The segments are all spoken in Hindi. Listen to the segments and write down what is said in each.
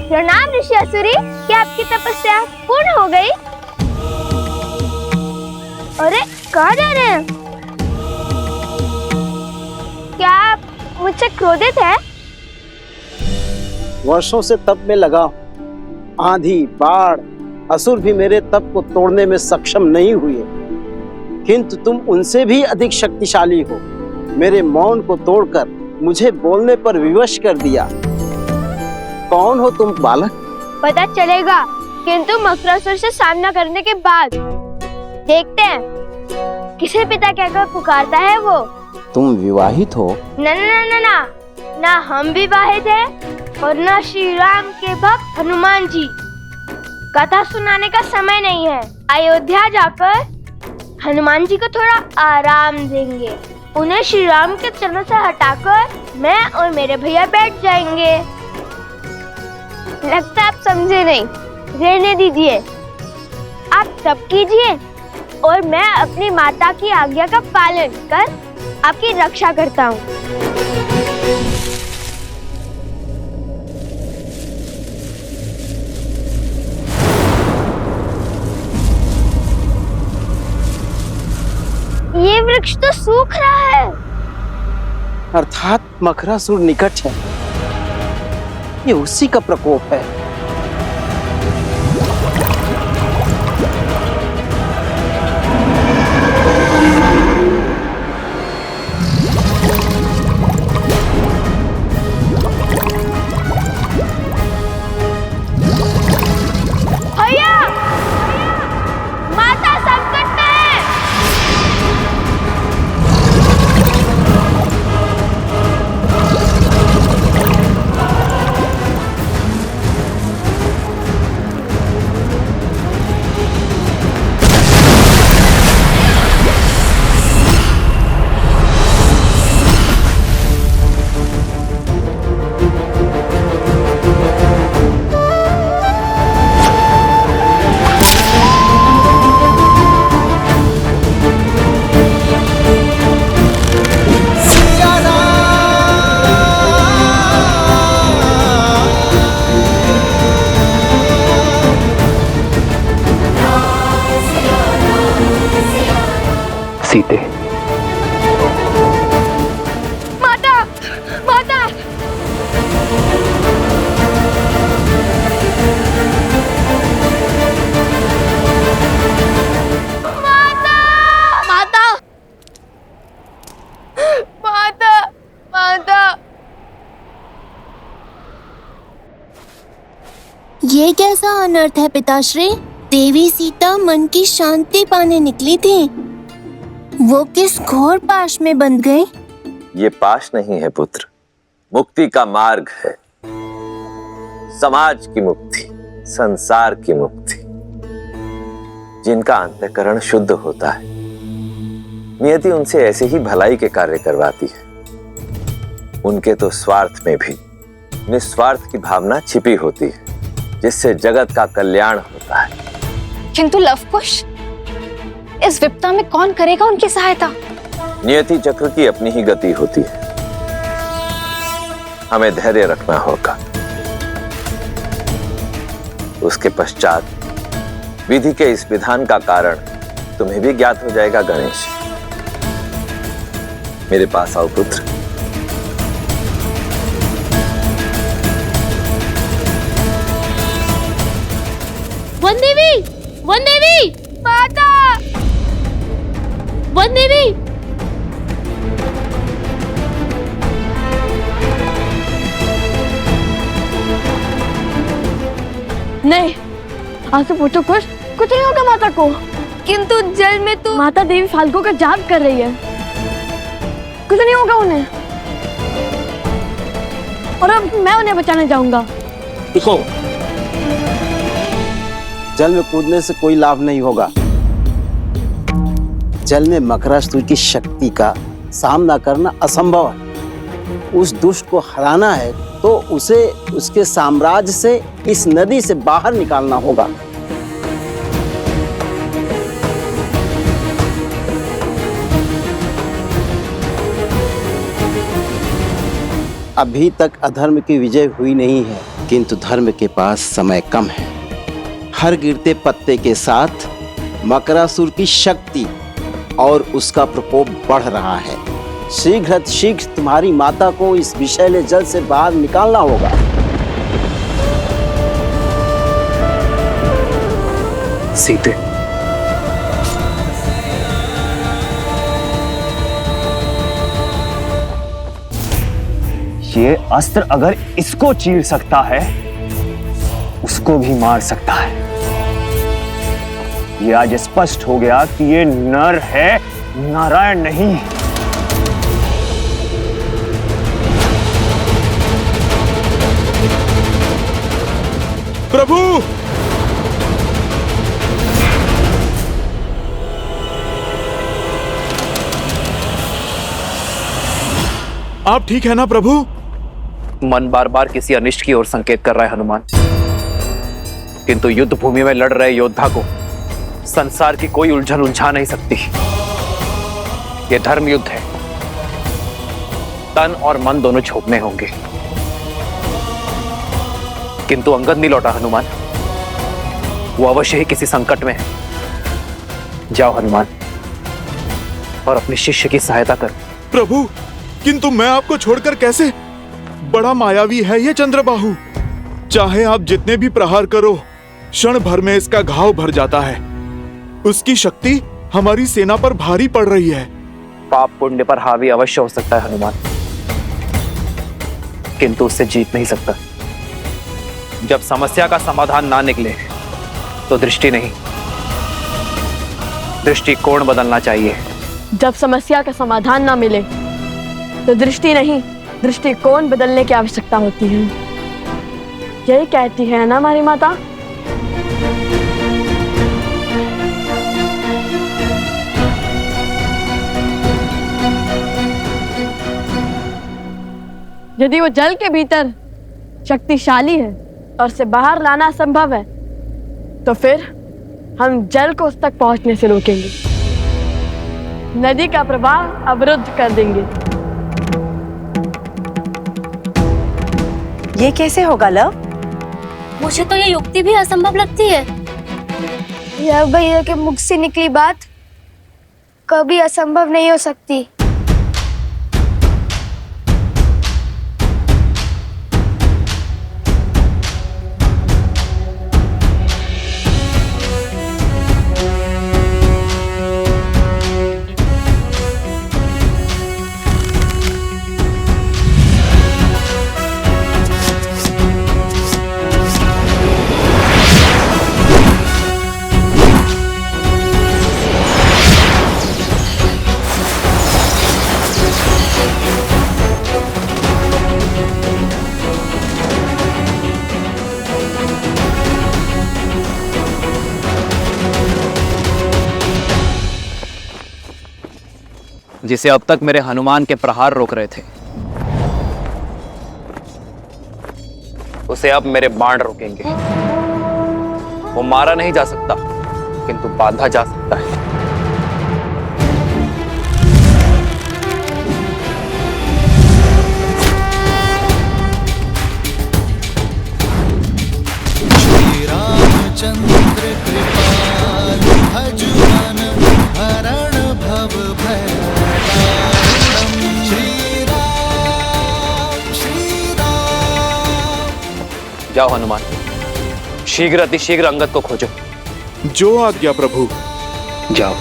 प्रणाम ऋषि असुरी, क्या आपकी तपस्या पूर्ण हो गई? अरे कहाँ जा रहे हैं? क्या आप मुझसे क्रोधित है? वर्षों से तप में लगा हूं। आंधी, बाढ़, असुर भी मेरे तप को तोड़ने में सक्षम नहीं हुए, किंतु तुम उनसे भी अधिक शक्तिशाली हो। मेरे मौन को तोड़कर मुझे बोलने पर विवश कर दिया। कौन हो तुम बालक? पता चलेगा, किंतु मकरासुर से सामना करने के बाद देखते हैं किसे पिता कहकर पुकारता है वो। तुम विवाहित हो? ना ना ना ना ना, हम विवाहित हैं और ना श्री राम के भक्त हनुमान जी। कथा सुनाने का समय नहीं है। अयोध्या जाकर हनुमान जी को थोड़ा आराम देंगे। उन्हें श्री राम के चरणों से हटाकर मैं और मेरे भैया बैठ जाएंगे। लगता आप समझे नहीं, रहने दीजिए। आप तप कीजिए और मैं अपनी माता की आज्ञा का पालन कर आपकी रक्षा करता हूँ। ये वृक्ष तो सूख रहा है। अर्थात मकरासुर निकट है। ये उसी का प्रकोप है। भैया, माता संकट में है। सीते, माता, माता। माता, माता, माता। ये कैसा अनर्थ है पिताश्री? देवी सीता मन की शांति पाने निकली थी, वो किस घोर पाश में बंध गई? ये पाश नहीं है पुत्र, मुक्ति का मार्ग है। समाज की मुक्ति, संसार की मुक्ति। जिनका अंतःकरण शुद्ध होता है, नियति उनसे ऐसे ही भलाई के कार्य करवाती है। उनके तो स्वार्थ में भी निस्वार्थ की भावना छिपी होती है, जिससे जगत का कल्याण होता है। किंतु लवकुश, इस विपदा में कौन करेगा उनकी सहायता? नियति चक्र की अपनी ही गति होती है। हमें धैर्य रखना होगा। उसके पश्चात विधि के इस विधान का कारण तुम्हें भी ज्ञात हो जाएगा। गणेश, मेरे पास आओ पुत्र। वन देवी, वन देवी, माता, वन देवी। नहीं, आंसू पूछो, कुछ नहीं होगा माता को। किंतु जल में तो माता देवी फाल्गु का जाप कर रही है, कुछ नहीं होगा उन्हें। और अब मैं उन्हें बचाने जाऊंगा। देखो, जल में कूदने से कोई लाभ नहीं होगा। जल में मकरासुर की शक्ति का सामना करना असंभव है। उस दुष्ट को हराना है तो उसे उसके साम्राज्य से, इस नदी से बाहर निकालना होगा। अभी तक अधर्म की विजय हुई नहीं है। किंतु धर्म के पास समय कम है। हर गिरते पत्ते के साथ मकरासुर की शक्ति और उसका प्रकोप बढ़ रहा है। शीघ्र तुम्हारी माता को इस विषैले जल से बाहर निकालना होगा। सीते, ये अस्त्र अगर इसको चीर सकता है, उसको भी मार सकता है। ये आज स्पष्ट हो गया कि ये नर है, नारायण नहीं। प्रभु, आप ठीक है ना प्रभु? मन बार बार किसी अनिष्ट की ओर संकेत कर रहा है हनुमान, किंतु युद्ध भूमि में लड़ रहे योद्धा को संसार की कोई उलझन उलझा नहीं सकती। यह धर्म युद्ध है, तन और मन दोनों झोंकने होंगे। किंतु अंगद नहीं लौटा हनुमान, वो अवश्य ही किसी संकट में है। जाओ हनुमान और अपने शिष्य की सहायता करो। प्रभु, किंतु मैं आपको छोड़कर कैसे? बड़ा मायावी है ये चंद्रबाहु। चाहे आप जितने भी प्रहार करो, क्षण भर में इसका घाव भर जाता है। उसकी शक्ति हमारी सेना पर भारी पड़ रही है। पाप पुण्य पर हावी अवश्य हो सकता है हनुमान, किंतु उससे जीत नहीं सकता। जब समस्या का समाधान ना निकले तो दृष्टि नहीं, दृष्टिकोण बदलना चाहिए। जब समस्या का समाधान ना मिले तो दृष्टि नहीं, दृष्टिकोण बदलने की आवश्यकता होती है। यही कहती है ना हमारी माता। यदि वो जल के भीतर शक्तिशाली है और उसे बाहर लाना संभव है, तो फिर हम जल को उस तक पहुंचने से रोकेंगे, नदी का प्रवाह अवरुद्ध कर देंगे। ये कैसे होगा लव? मुझे तो ये युक्ति भी असंभव लगती है। यह भैया के मुख से निकली बात कभी असंभव नहीं हो सकती। जिसे अब तक मेरे हनुमान के प्रहार रोक रहे थे, उसे अब मेरे बाण रोकेंगे। वो मारा नहीं जा सकता, किंतु बांधा जा सकता है। श्री रामचंद्र कृपाल भजुमन हरण भव भय। जाओ हनुमान, शीघ्र अतिशीघ्र अंगद को खोजो। जो आज्ञा प्रभु। जाओ।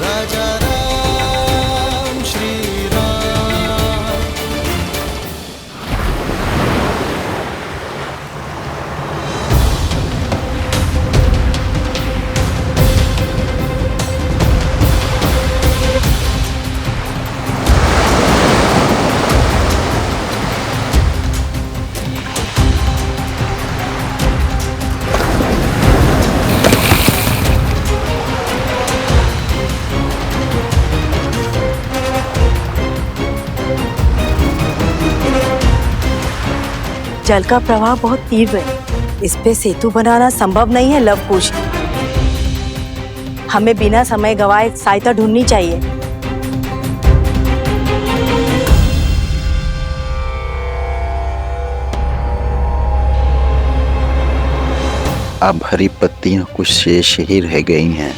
राजा राम श्री राम। जल का प्रवाह बहुत तीव्र है, इस पे सेतु बनाना संभव नहीं है लवकुश। हमें बिना समय गवाए सहायता ढूंढनी चाहिए। अब हरी पत्तियां कुछ शेष ही रह गई हैं।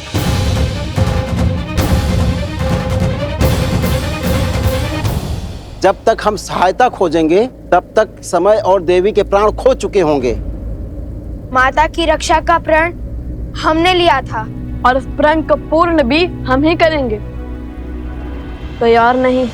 जब तक हम सहायता खोजेंगे तब तक समय और देवी के प्राण खो चुके होंगे। माता की रक्षा का प्रण हमने लिया था और उस प्रण को पूर्ण भी हम ही करेंगे। तैयार नहीं?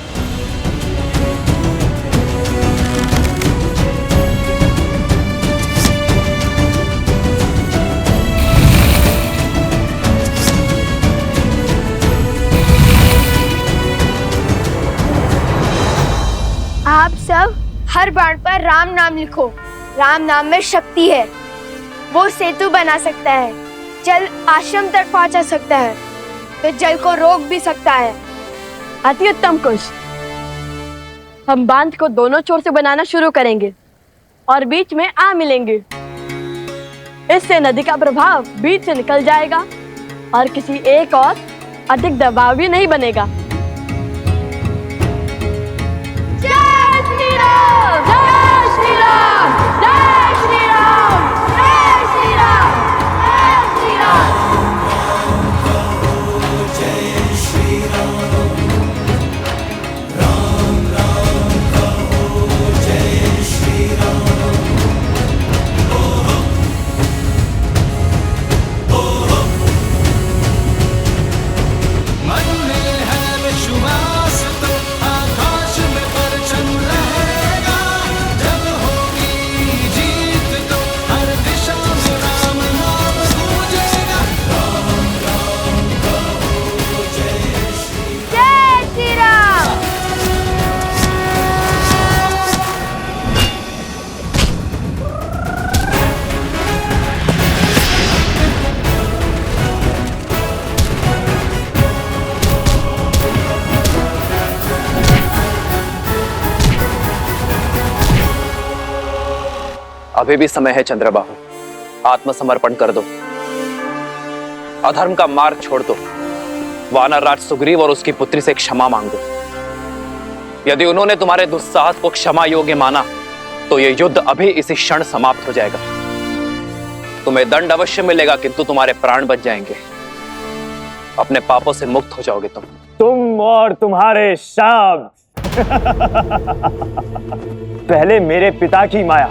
आप सब हर बाण पर राम नाम लिखो। राम नाम में शक्ति है। वो सेतु बना सकता है, जल आश्रम तक पहुंचा सकता है, तो जल को रोक भी सकता है। अति उत्तम कुश। हम बांध को दोनों छोर से बनाना शुरू करेंगे और बीच में आ मिलेंगे। इससे नदी का प्रभाव बीच से निकल जाएगा और किसी एक और अधिक दबाव भी नहीं बनेगा। जय श्री राम! जय श्री राम! जय श्री राम! जय श्री राम! जय श्री राम! अभी भी समय है चंद्रबाहु, आत्मसमर्पण कर दो, अधर्म का मार्ग छोड़ दो, वानर राज सुग्रीव और उसकी पुत्री से क्षमा मांगो। यदि उन्होंने तुम्हारे दुस्साहस को क्षमा योग्य माना तो यह युद्ध अभी इसी क्षण समाप्त हो जाएगा। तुम्हें दंड अवश्य मिलेगा किंतु तुम्हारे प्राण बच जाएंगे। अपने पापों से मुक्त हो जाओगे तुम और तुम्हारे शब्द। पहले मेरे पिता की माया,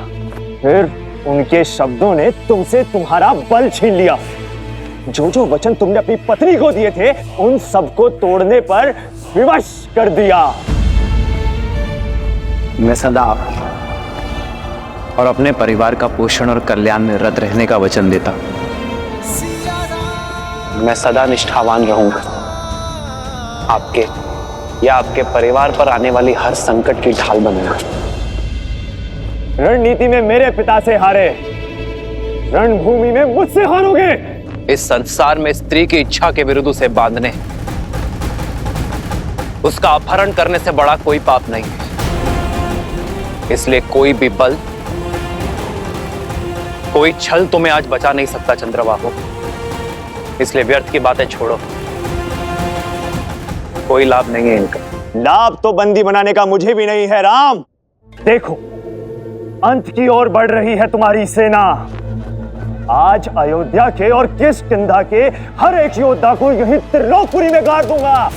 फिर उनके शब्दों ने तुमसे तुम्हारा बल छीन लिया। जो जो वचन तुमने अपनी पत्नी को दिए थे उन सबको तोड़ने पर विवश कर दिया। मैं सदा और अपने परिवार का पोषण और कल्याण में रत रहने का वचन देता। मैं सदा निष्ठावान रहूंगा। आपके या आपके परिवार पर आने वाली हर संकट की ढाल बनूंगा। रणनीति में मेरे पिता से हारे, रणभूमि में मुझसे हारोगे। इस संसार में स्त्री की इच्छा के विरुद्ध उसे बांधने, उसका अपहरण करने से बड़ा कोई पाप नहीं है। इसलिए कोई भी बल, कोई छल तुम्हें आज बचा नहीं सकता चंद्रबाहु। इसलिए व्यर्थ की बातें छोड़ो, कोई लाभ नहीं है इनका। लाभ तो बंदी बनाने का मुझे भी नहीं है राम। देखो, अंत की ओर बढ़ रही है तुम्हारी सेना। आज अयोध्या के और किष्किंधा के हर एक योद्धा को यहीं त्रिलोकपुरी में गाड़ दूंगा।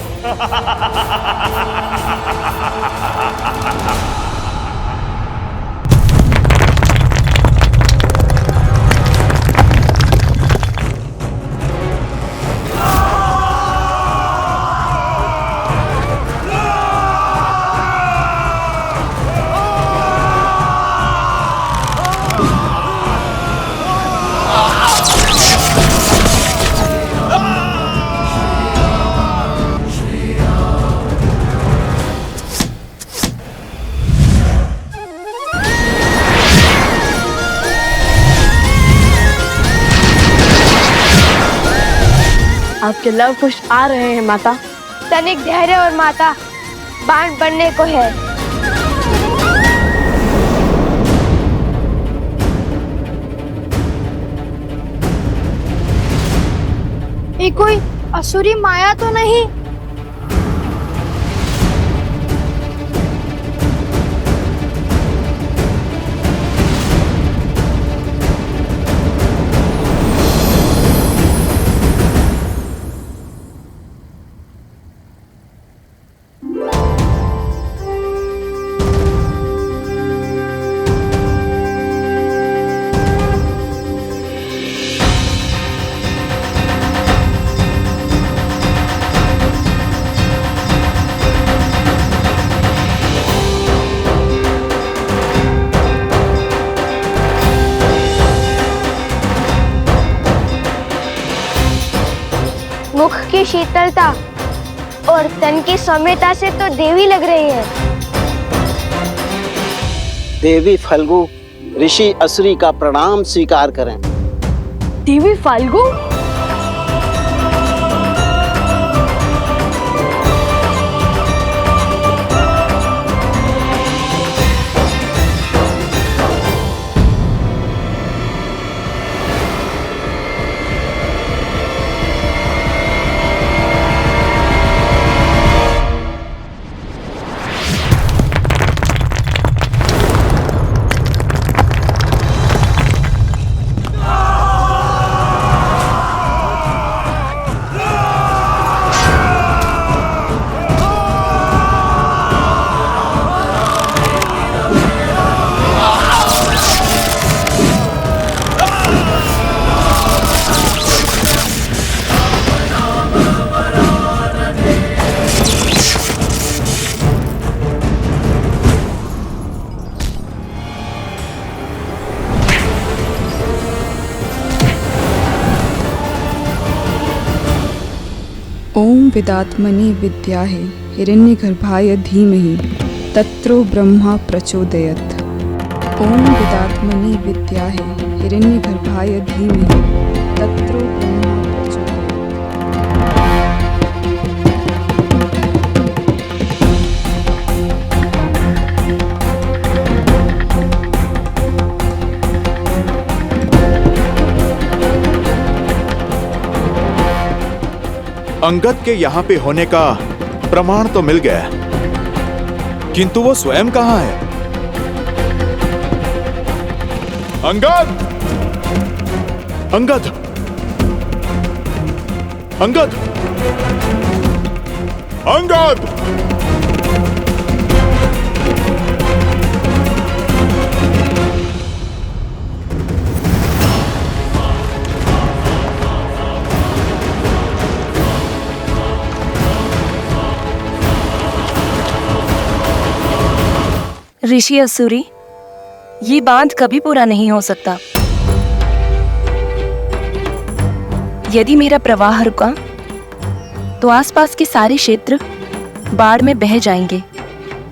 आपके लव पुष्प आ रहे हैं माता। तनिक धैर्य और माता, बाण बनने को है। ये कोई असुरी माया तो नहीं? मुख की शीतलता और तन की सौम्यता से तो देवी लग रही है। देवी फल्गु, ऋषि असुरी का प्रणाम स्वीकार करें। देवी फाल्गु? ओम विदात्मनि विद्याहे हिरण्यगर्भाय धीमहि तत्रो ब्रह्मा प्रचोदयत्। ओम विदात्मनि विद्याहे हिरण्यगर्भाय धीमहि तत्रो ब्रह्मा प्रचोदयत्। अंगद के यहाँ पे होने का प्रमाण तो मिल गया, किंतु वो स्वयं कहाँ है? अंगद! अंगद! अंगद! अंगद! ऋषि असुरी, ये बांध कभी पूरा नहीं हो सकता। यदि मेरा प्रवाह रुका तो आसपास के सारे क्षेत्र बाढ़ में बह जाएंगे।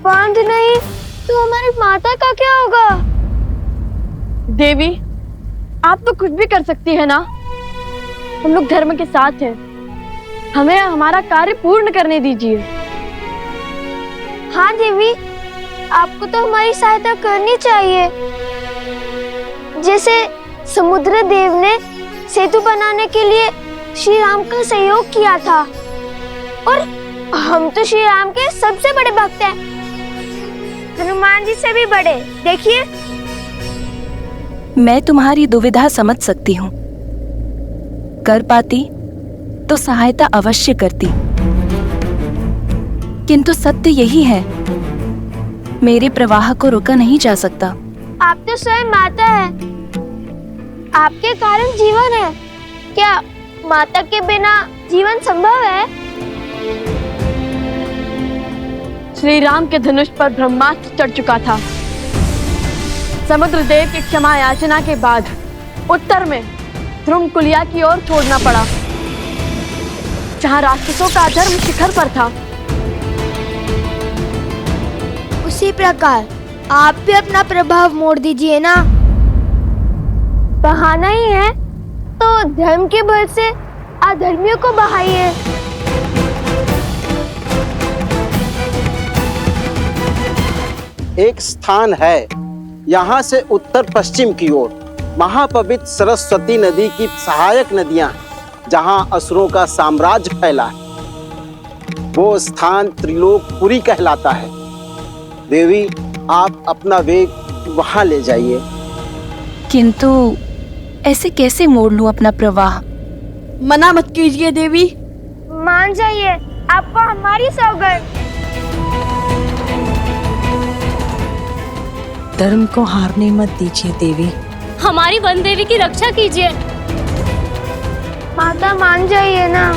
बांध नहीं तो हमारी माता का क्या होगा? देवी, आप तो कुछ भी कर सकती है ना। हम लोग धर्म के साथ हैं, हमें हमारा कार्य पूर्ण करने दीजिए। हाँ देवी, आपको तो हमारी सहायता करनी चाहिए। जैसे समुद्र देव ने सेतु बनाने के लिए श्री राम का सहयोग किया था, और हम तो श्री राम के सबसे बड़े भक्त हैं, हनुमान जी से भी बड़े। देखिए, मैं तुम्हारी दुविधा समझ सकती हूँ। कर पाती तो सहायता अवश्य करती, किंतु सत्य यही है, मेरे प्रवाह को रोका नहीं जा सकता। आप तो स्वयं माता है, आपके कारण जीवन है। क्या माता के बिना जीवन संभव है? श्री राम के धनुष पर ब्रह्मास्त्र चढ़ चुका था। समुद्र देव की क्षमा याचना के बाद उत्तर में ध्रुव कुलिया की ओर छोड़ना पड़ा, जहाँ राक्षसों का अधर्म शिखर पर था। उसी प्रकार आप भी अपना प्रभाव मोड़ दीजिए ना। बहाना ही है तो धर्म के बल से अधर्मियों को बहाइए। एक स्थान है, यहाँ से उत्तर पश्चिम की ओर महापवित्र सरस्वती नदी की सहायक नदियां, जहाँ असुरों का साम्राज्य फैला है। वो स्थान त्रिलोकपुरी कहलाता है। देवी, आप अपना वेग वहां ले जाइए। किंतु ऐसे कैसे मोड़ लूं अपना प्रवाह? मना मत कीजिए देवी। मान जाइए, आपको हमारी सौगंध। धर्म को हारने मत दीजिए देवी। हमारी वन देवी की रक्षा कीजिए। माता मान जाइए ना।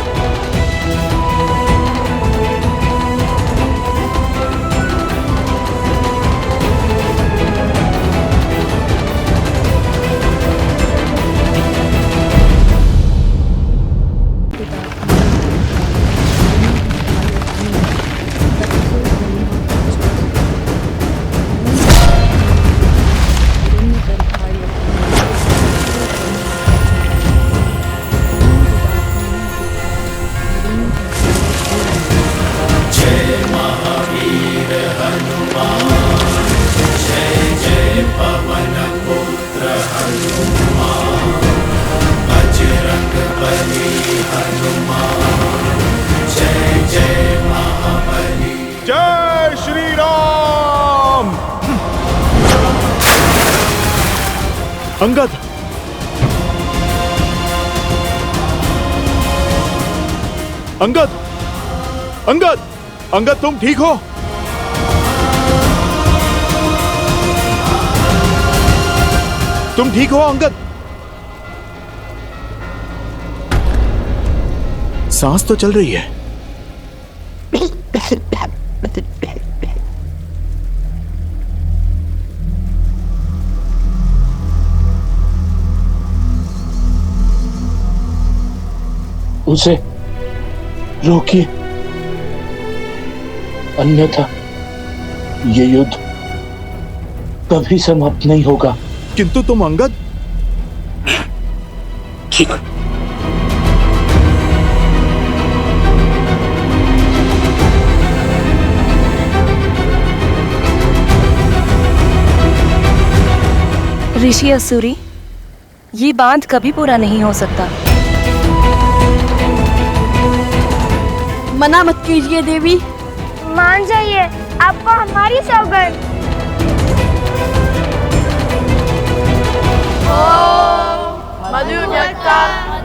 जय श्री राम। अंगद, अंगद, अंगद, अंगद, तुम ठीक हो? तुम ठीक हो अंगद? सांस तो चल रही है। उसे रोकिए, अन्यथा ये युद्ध कभी समाप्त नहीं होगा। किंतु तुम अंगद? ठीक। ऋषि असुरी, ये बांध कभी पूरा नहीं हो सकता। मना मत कीजिए देवी। मान जाइए, आपको हमारी सौगंध। मधु जगता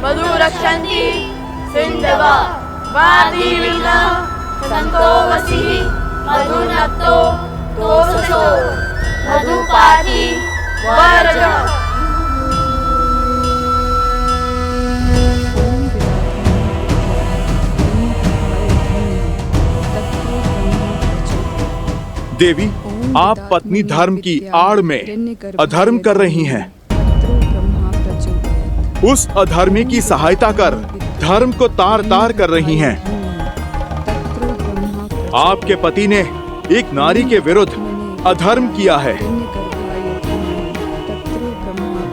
मधु रक्षन्ति सिंधवा वादी विना संतो वसी मधु नक्तो तोसो मधु पाती वरजा। देवी, आप पत्नी धर्म की आड़ में अधर्म कर रही हैं। उस अधर्मी की सहायता कर धर्म को तार तार कर रही हैं। आपके पति ने एक नारी के विरुद्ध अधर्म किया है।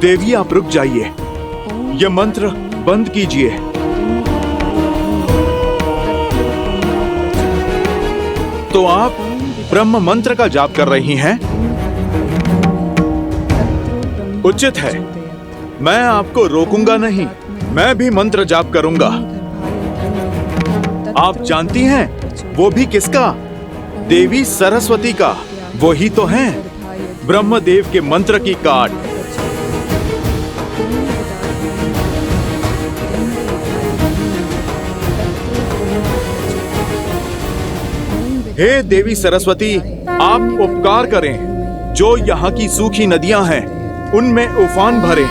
देवी, आप रुक जाइए, यह मंत्र बंद कीजिए। तो आप ब्रह्म मंत्र का जाप कर रही हैं? उचित है, मैं आपको रोकूंगा नहीं, मैं भी मंत्र जाप करूंगा। आप जानती हैं वो भी किसका? देवी सरस्वती का। वही तो हैं ब्रह्मदेव के मंत्र की काट। हे देवी सरस्वती, आप उपकार करें, जो यहाँ की सूखी नदियां हैं उनमें उफान भरे।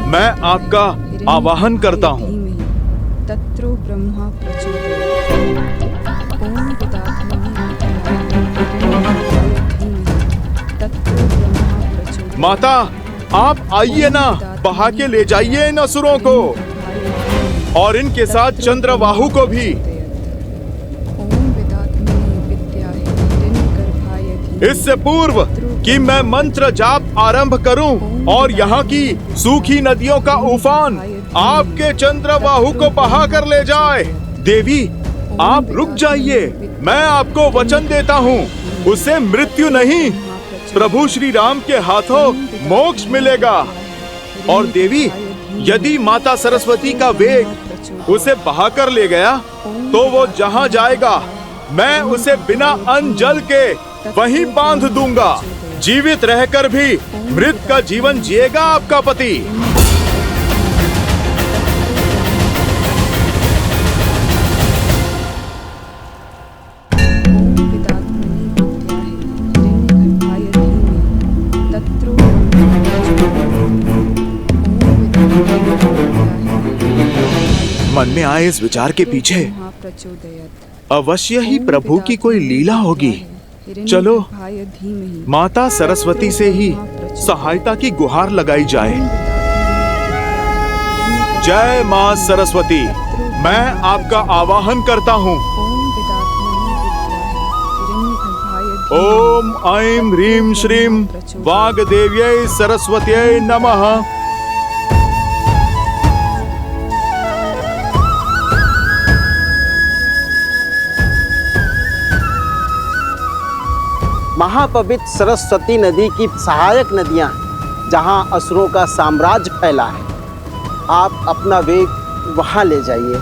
मैं आपका आवाहन करता हूँ। तत्रो ब्रह्मा प्रचोदयात्। ओम विदात्मनि माता, आप आइए ना, बहा के ले जाइए इन असुरों को और इनके साथ चंद्रबाहु को भी। इससे पूर्व कि मैं मंत्र जाप आरंभ करूं और यहाँ की सूखी नदियों का उफान आपके चंद्रबाहु को बहा कर ले जाए। देवी, आप रुक जाइए, मैं आपको वचन देता हूँ, उसे मृत्यु नहीं, प्रभु श्री राम के हाथों मोक्ष मिलेगा। और देवी, यदि माता सरस्वती का वेग उसे बहा कर ले गया तो वो जहाँ जाएगा मैं उसे बिना अन्न जल के वहीं बांध दूंगा। जीवित रहकर भी मृत का जीवन जिएगा आपका पति। मन में आए इस विचार के पीछे अवश्य ही प्रभु की कोई लीला होगी। चलो माता सरस्वती से ही सहायता की गुहार लगाई जाए। जय मां सरस्वती, मैं आपका आवाहन करता हूँ। ओम ऐं ह्रीं श्रीं वाग्देव्यै सरस्वत्यै नमः। महापवित्र सरस्वती नदी की सहायक नदियां हैं, जहां असुरों का साम्राज्य फैला है। आप अपना वेग वहां ले जाइए।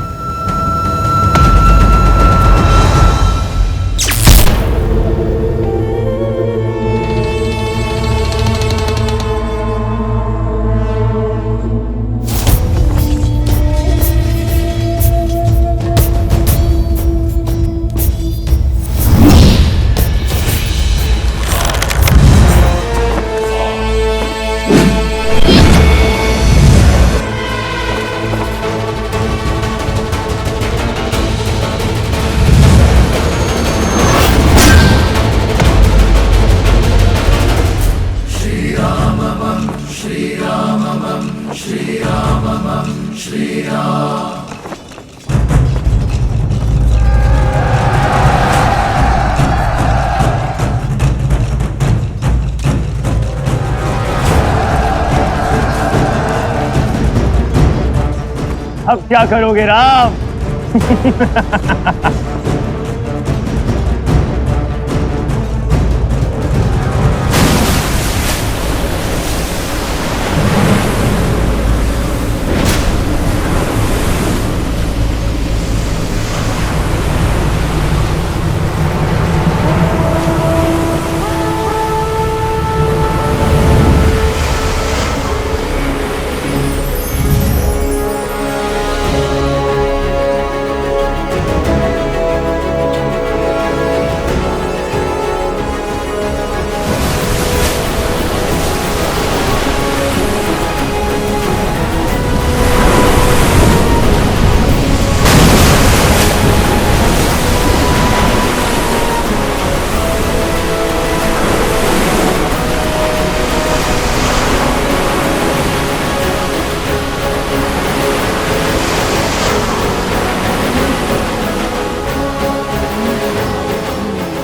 अब क्या करोगे राम?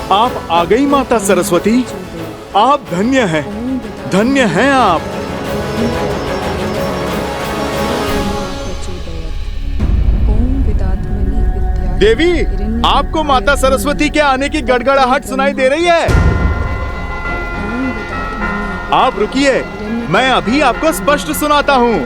आप आ गई माता सरस्वती। आप धन्य हैं, धन्य हैं आप। देवी, आपको माता सरस्वती के आने की गड़गड़ाहट सुनाई दे रही है। आप रुकिए, मैं अभी आपको स्पष्ट सुनाता हूँ।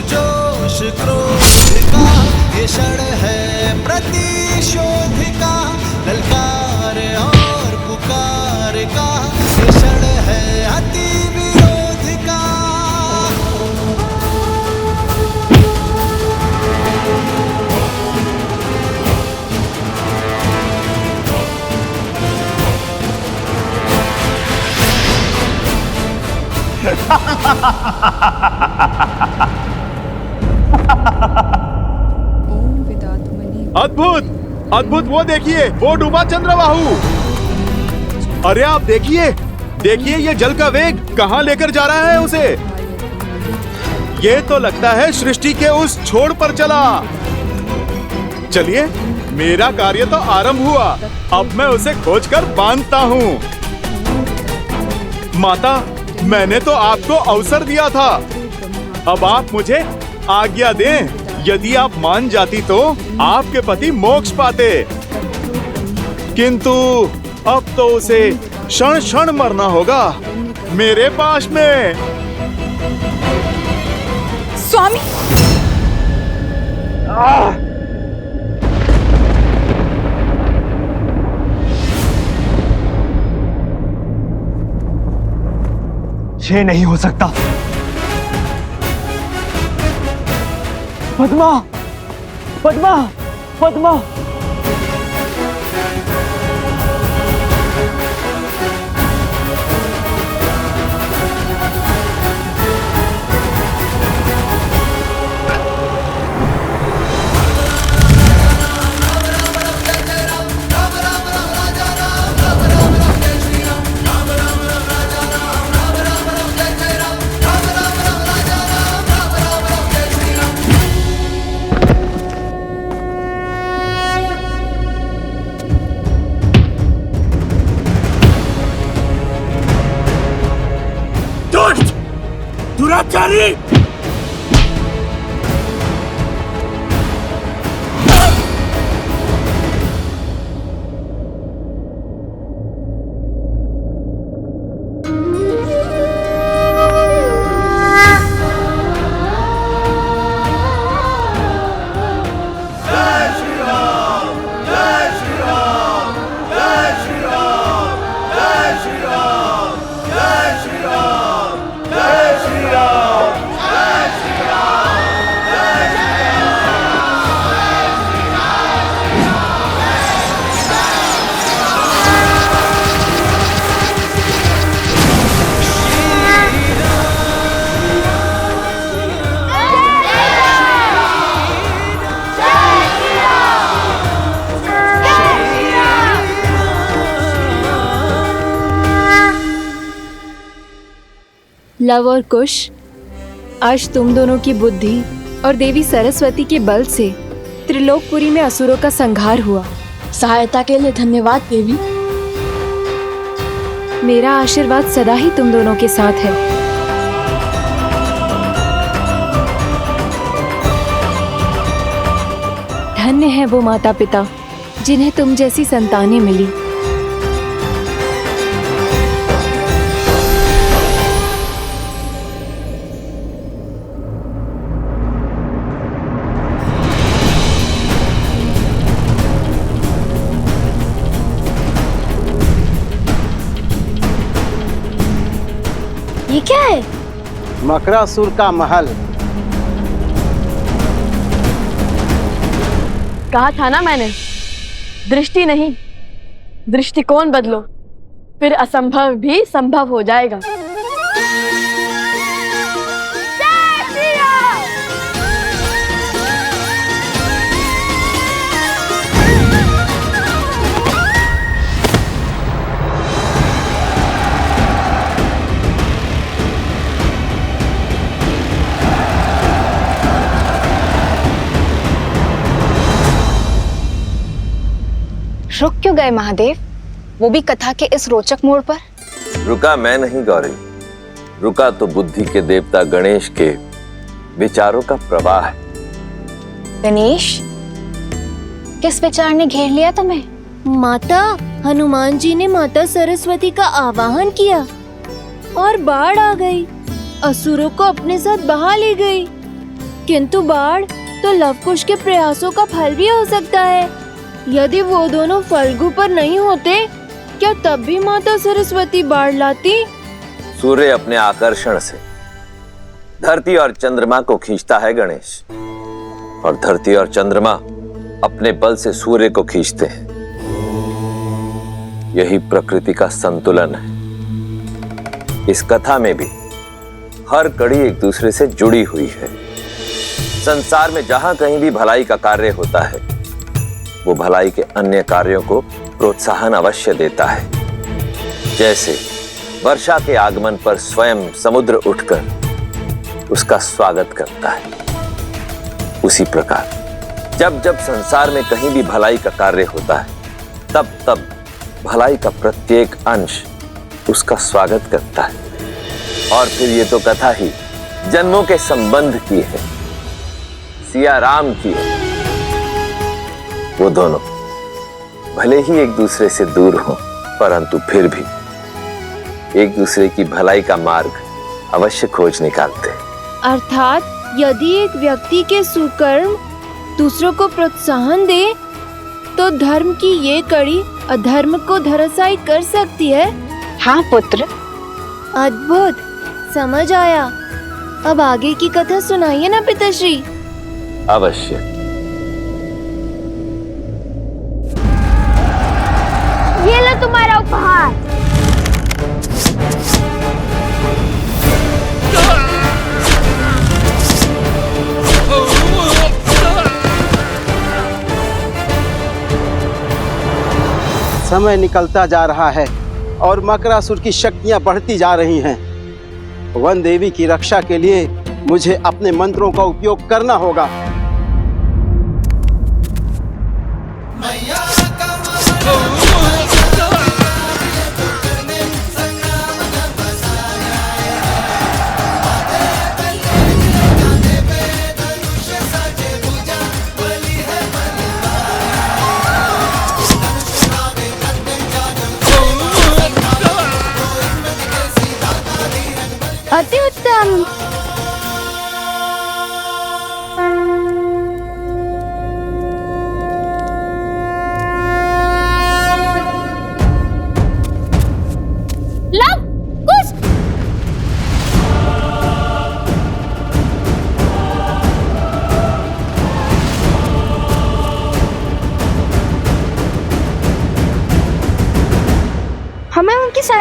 जोश क्रोध का ये क्षण है प्रतिशोध का, ललकार और पुकार का ये क्षण है अति विरोध का। अद्भुत, अद्भुत, वो देखिए, वो डूबा चंद्रबाहु। अरे आप देखिए, देखिए ये जल का वेग कहाँ लेकर जा रहा है उसे। ये तो लगता है सृष्टि के उस छोर पर चला। चलिए, मेरा कार्य तो आरंभ हुआ। अब मैं उसे खोजकर बांधता हूँ। माता, मैंने तो आपको अवसर दिया था। अब आप मुझे आज्ञा दें। यदि आप मान जाती तो आपके पति मोक्ष पाते, किंतु अब तो उसे क्षण क्षण मरना होगा मेरे पास में। स्वामी, ये नहीं हो सकता। पद्मा, पद्मा, पद्मा। दुराचारी! लव और कुश, आज तुम दोनों की बुद्धि और देवी सरस्वती के बल से त्रिलोकपुरी में असुरों का संहार हुआ। सहायता के लिए धन्यवाद देवी। मेरा आशीर्वाद सदा ही तुम दोनों के साथ है। धन्य है वो माता पिता जिन्हें तुम जैसी संतानें मिली। ये क्या है? मकरासुर का महल। कहा था ना मैंने, दृष्टि नहीं दृष्टिकोण बदलो, फिर असंभव भी संभव हो जाएगा। रुक क्यों गए महादेव, वो भी कथा के इस रोचक मोड़ पर? रुका मैं नहीं गौरी, रुका तो बुद्धि के देवता गणेश के विचारों का प्रवाह है। गणेश, किस विचार ने घेर लिया तुम्हें? माता, हनुमान जी ने माता सरस्वती का आवाहन किया और बाढ़ आ गई, असुरों को अपने साथ बहा ले गई। किंतु बाढ़ तो लवकुश के प्रयासों का फल भी हो सकता है। यदि वो दोनों फल्गु पर नहीं होते, क्या तब भी माता सरस्वती बाढ़ लाती? सूर्य अपने आकर्षण से धरती और चंद्रमा को खींचता है गणेश, और धरती और चंद्रमा अपने बल से सूर्य को खींचते हैं। यही प्रकृति का संतुलन है। इस कथा में भी हर कड़ी एक दूसरे से जुड़ी हुई है। संसार में जहां कहीं भी भलाई का कार्य होता है, वो भलाई के अन्य कार्यों को प्रोत्साहन अवश्य देता है। जैसे वर्षा के आगमन पर स्वयं समुद्र उठकर उसका स्वागत करता है, उसी प्रकार जब जब संसार में कहीं भी भलाई का कार्य होता है, तब तब भलाई का प्रत्येक अंश उसका स्वागत करता है। और फिर ये तो कथा ही जन्मों के संबंध की है, सिया राम की है। वो दोनों भले ही एक दूसरे से दूर हों, परंतु फिर भी एक दूसरे की भलाई का मार्ग अवश्य खोज निकालते। अर्थात यदि एक व्यक्ति के सुकर्म दूसरों को प्रोत्साहन दे, तो धर्म की ये कड़ी अधर्म को धराशायी कर सकती है। हाँ पुत्र। अद्भुत, समझ आया। अब आगे की कथा सुनाइए ना पिताश्री। अवश्य। ये लो तुम्हारा उपहार। समय निकलता जा रहा है और मकरासुर की शक्तियां बढ़ती जा रही हैं। वन देवी की रक्षा के लिए मुझे अपने मंत्रों का उपयोग करना होगा।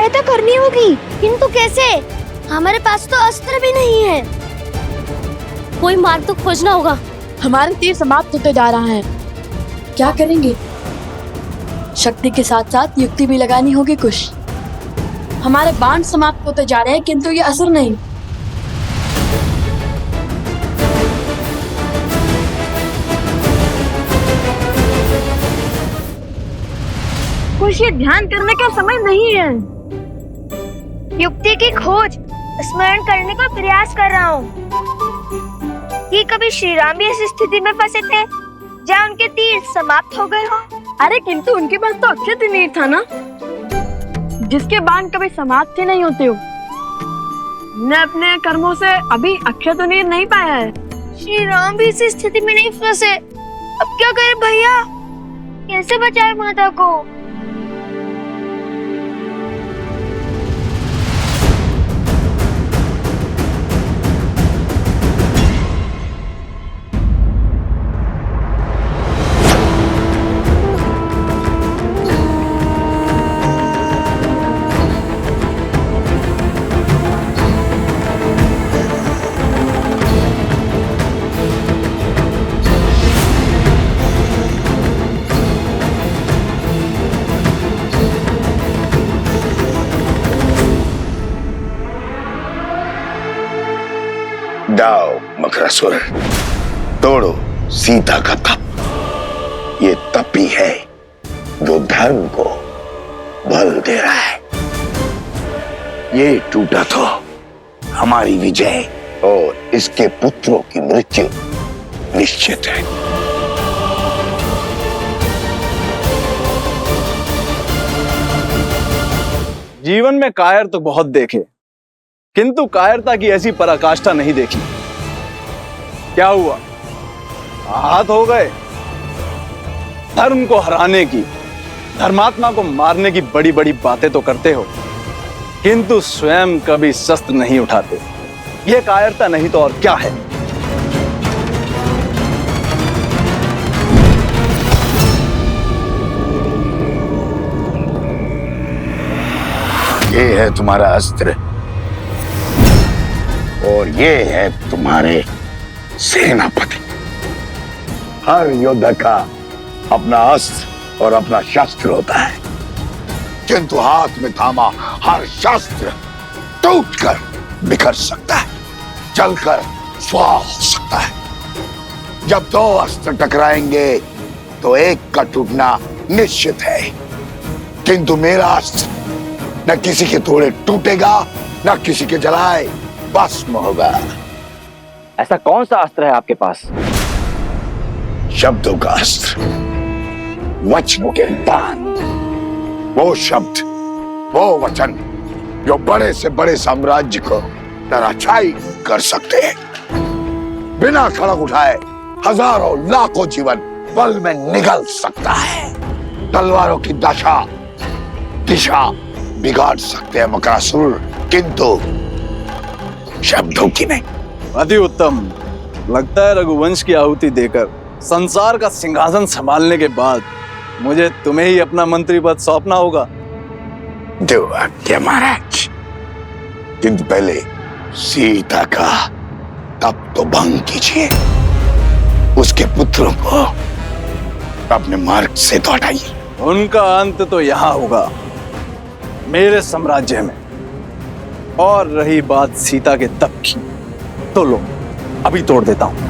सहायता करनी होगी। किंतु कैसे? हमारे पास तो अस्त्र भी नहीं है। कोई मार्ग तो खोजना होगा। हमारे तीर समाप्त होते जा रहा है। क्या करेंगे? शक्ति के साथ साथ युक्ति भी लगानी होगी कुछ। हमारे बाण समाप्त होते जा रहे हैं किंतु ये असर नहीं। कुछ ये ध्यान करने का समय नहीं है। युक्ति की खोज स्मरण करने का प्रयास कर रहा हूँ कि कभी श्री राम भी इस स्थिति में फंसे थे जहाँ उनके तीर समाप्त हो गए हो। अरे किंतु उनके पास तो अक्षय तीर था ना, जिसके बाण कभी समाप्त ही नहीं होते हो। मैं अपने कर्मों से अभी अक्षय तीर नहीं पाया है। श्री राम भी इस स्थिति में नहीं फंसे। अब क्या करें भैया? कैसे बचाए माता को? जाओ मकरासुर, तोड़ो सीता का तप। ये तप ही है जो धर्म को बल दे रहा है। ये टूटा तो हमारी विजय और इसके पुत्रों की मृत्यु निश्चित है। जीवन में कायर तो बहुत देखे, किंतु कायरता की ऐसी पराकाष्ठा नहीं देखी। क्या हुआ? हाथ हो गए। धर्म को हराने की, धर्मात्मा को मारने की बड़ी बड़ी बातें तो करते हो, किंतु स्वयं कभी शस्त्र नहीं उठाते। यह कायरता नहीं तो और क्या है? ये है तुम्हारा अस्त्र और ये है तुम्हारे सेनापति। हर योद्धा का अपना अस्त्र और अपना शस्त्र होता है, किंतु हाथ में थामा हर शस्त्र टूटकर बिखर सकता है, जलकर स्वाह हो सकता है। जब दो अस्त्र टकराएंगे तो एक का टूटना निश्चित है, किंतु मेरा अस्त्र न किसी के थोड़े टूटेगा न किसी के जलाए भस्म होगा। ऐसा कौन सा अस्त्र है आपके पास? शब्दों का अस्त्र, वचनों के बाण। वो शब्द, वो वचन जो बड़े से बड़े साम्राज्य को धराशायी कर सकते हैं। बिना खड़ग उठाए हजारों लाखों जीवन पल में निगल सकता है। तलवारों की दिशा बिगाड़ सकते हैं मकरासुर, किंतु शब्दों की नहीं। अति उत्तम। लगता है रघुवंश की आहुति देकर संसार का सिंहासन संभालने के बाद मुझे तुम्हें ही अपना मंत्री पद सौंपना होगा। दो आज्ञा महाराज, किंतु पहले सीता का तप तो भंग कीजिए। उसके पुत्रों को अपने मार्ग से तो हटाइए। उनका अंत तो यहाँ होगा, मेरे साम्राज्य में। और रही बात सीता के तप की, तो लो अभी तोड़ देता हूं।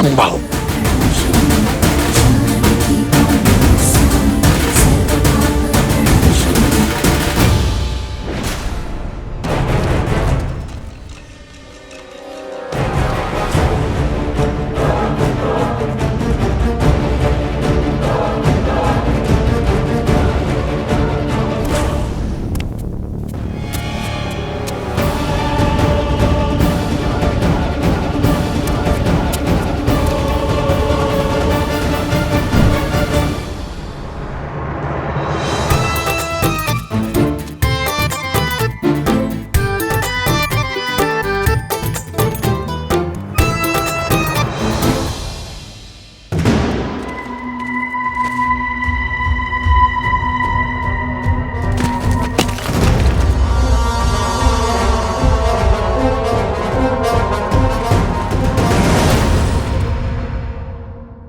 चंद्रबाहु।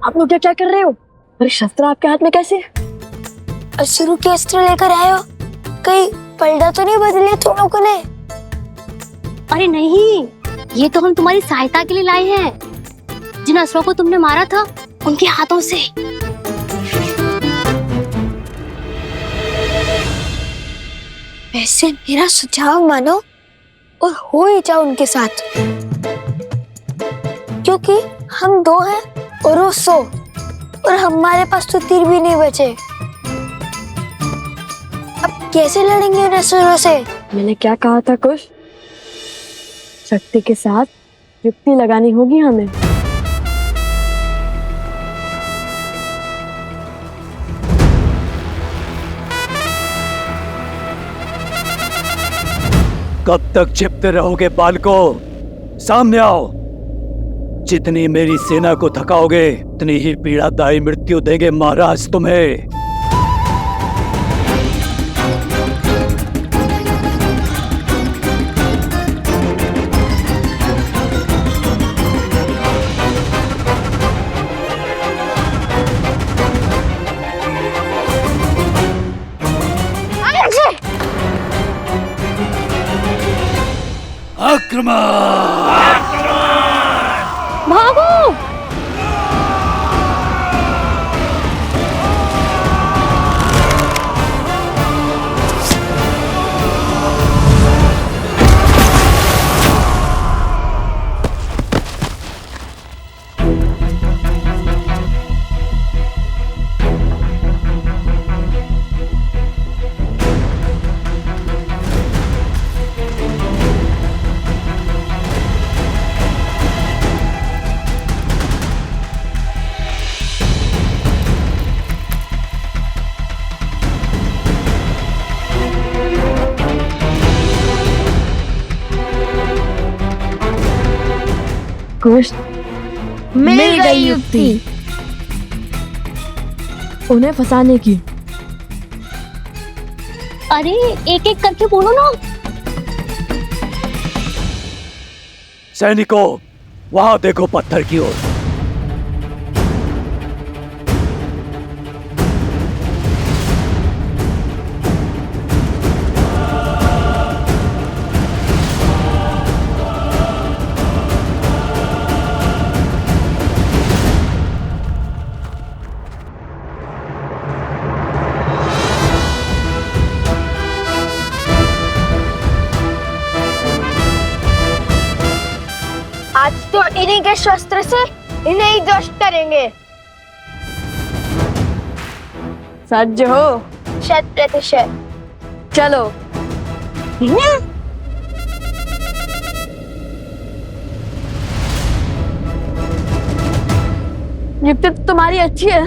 आप लोग क्या कर रहे हो? अरे शस्त्र आपके हाथ में कैसे? असुरों के अस्त्र लेकर आए हो? कहीं पलड़ा तो नहीं बदले तुम लोगों ने? अरे नहीं, ये तो हम तुम्हारी सहायता के लिए लाए हैं। जिन असुरों को तुमने मारा था उनके हाथों से। वैसे मेरा सुझाव मानो और हो ही जाओ उनके साथ, क्योंकि हम 2 हैं और वो 100, और हमारे पास तो तीर भी नहीं बचे। अब कैसे लड़ेंगे उन असुरों से? मैंने क्या कहा था कुछ? शक्ति के साथ युक्ति लगानी होगी हमें। कब तक छिपते रहोगे बालको? सामने आओ। जितनी मेरी सेना को थकाओगे उतनी ही पीड़ादायी मृत्यु देंगे महाराज तुम्हें। आक्रमण! भागो! कुछ मिल गई युक्ति। उन्हें फंसाने की। अरे एक एक करके बोलो ना। सैनिकों, वहां देखो पत्थर की ओर। आज तो इन्हीं के शस्त्र से इन्हें ही ध्वस्त करेंगे। सज्ज हो? 100%। चलो। युक्ति तो तुम्हारी अच्छी है,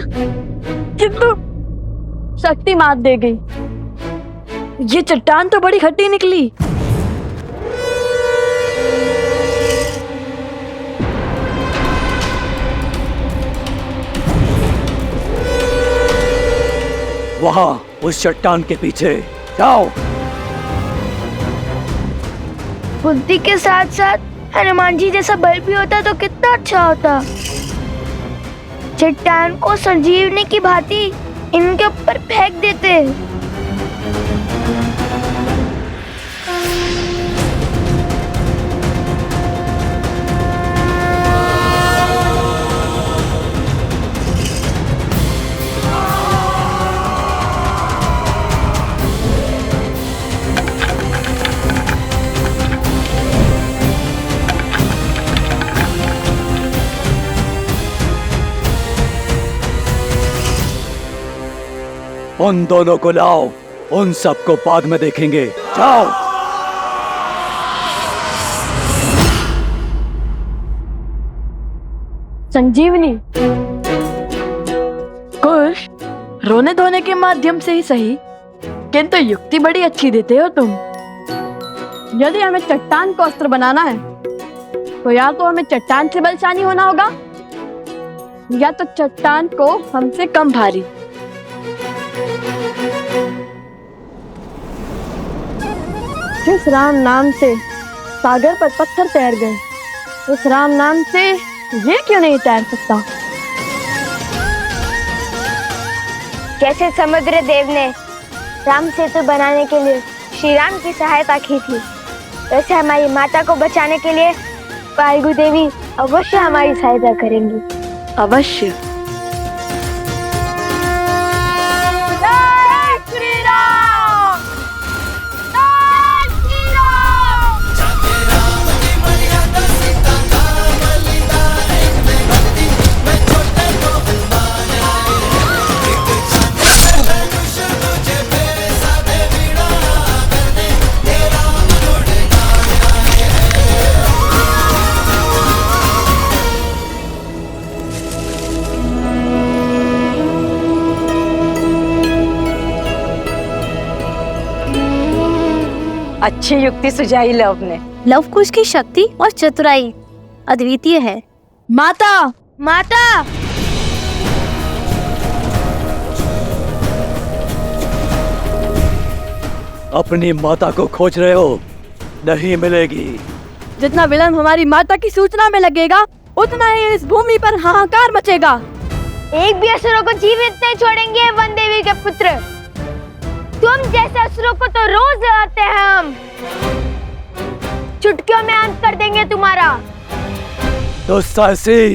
किंतु शक्ति मात दे गई। ये चट्टान तो बड़ी खट्टी निकली। वहां उस चट्टान के पीछे जाओ। बुद्धि के साथ साथ हनुमान जी जैसा बल भी होता तो कितना अच्छा होता। चट्टान को संजीवनी की भांति इनके ऊपर फेंक देते। उन दोनों को लाओ, उन सबको बाद में देखेंगे। जाओ। संजीवनी, कुश, रोने धोने के माध्यम से ही सही, किंतु युक्ति बड़ी अच्छी देते हो तुम। यदि हमें चट्टान को अस्त्र बनाना है तो या तो हमें चट्टान से बलशाली होना होगा या तो चट्टान को हमसे कम भारी। जिस राम नाम से सागर पर पत्थर तैर गए, उस राम नाम से ये क्यों नहीं तैर सकता? जैसे समुद्र देव ने राम सेतु बनाने के लिए श्री राम की सहायता की थी, वैसे हमारी माता को बचाने के लिए वायु देवी अवश्य हमारी सहायता करेंगी। अवश्य। अच्छी युक्ति सुझाई लव ने। लव कुश की शक्ति और चतुराई अद्वितीय है। माता, माता, अपनी माता को खोज रहे हो? नहीं मिलेगी। जितना विलंब हमारी माता की सूचना में लगेगा, उतना ही इस भूमि पर हाहाकार मचेगा। एक भी असुरों को जीवित नहीं छोड़ेंगे वन देवी के पुत्र। तुम जैसे असुरों को तो रोज आते हैं हम। चुटकियों में अंत कर देंगे तुम्हारा। तो साहसी,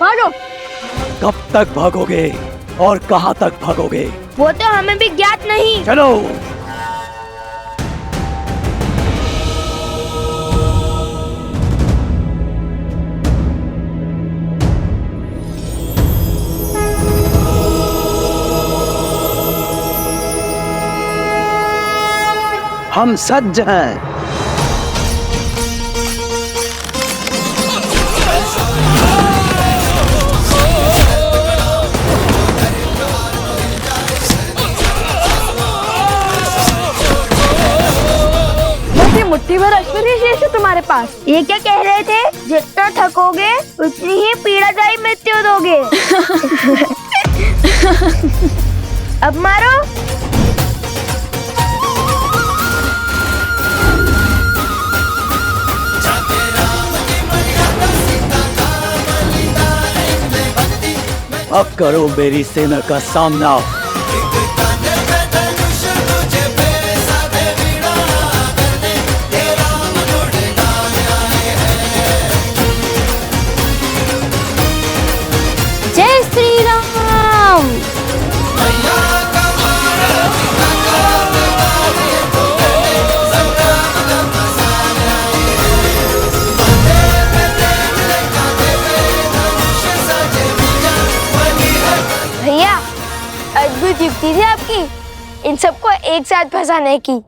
भागो। कब तक भागोगे और कहां तक भागोगे? वो तो हमें भी ज्ञात नहीं। चलो। हम सज्ज हैं। मुट्ठी भर ऐश्वर्य शेष है तुम्हारे पास। ये क्या कह रहे थे? जितना थकोगे उतनी ही पीड़ादायी मृत्यु दोगे। अब मारो। अब करो मेरी सेना का सामना। जय श्री राम। भैया, अद्भुत युक्ति थी आपकी इन सबको एक साथ फंसाने की।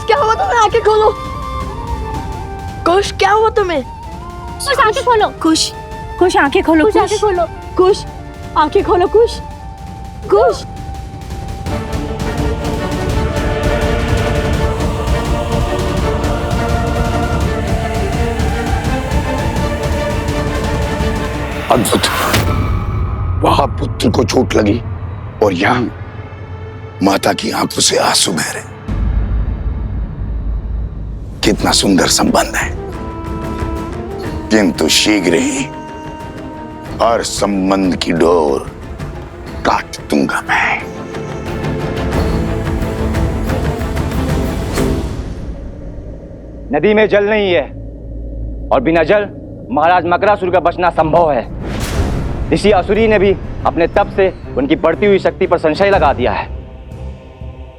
क्या हुआ तुम्हें? आंखें खोलो। कुश, क्या हुआ तुम्हें? कुश आंखें खोलो। कुश, कुश आंखें खोलो। कुश आंखें खोलो। कुश आंखें खोलो। कुश, कुश। अद्भुत। वहां पुत्र को चोट लगी और यहाँ माता की आंखों से आंसू बह रहे। कितना सुंदर संबंध है। किंतु शीघ्र ही हर संबंध की डोर काट दूंगा मैं। नदी में जल नहीं है और बिना जल महाराज मकरासुर का बचना संभव है। ऋषि असुरी ने भी अपने तप से उनकी बढ़ती हुई शक्ति पर संशय लगा दिया है।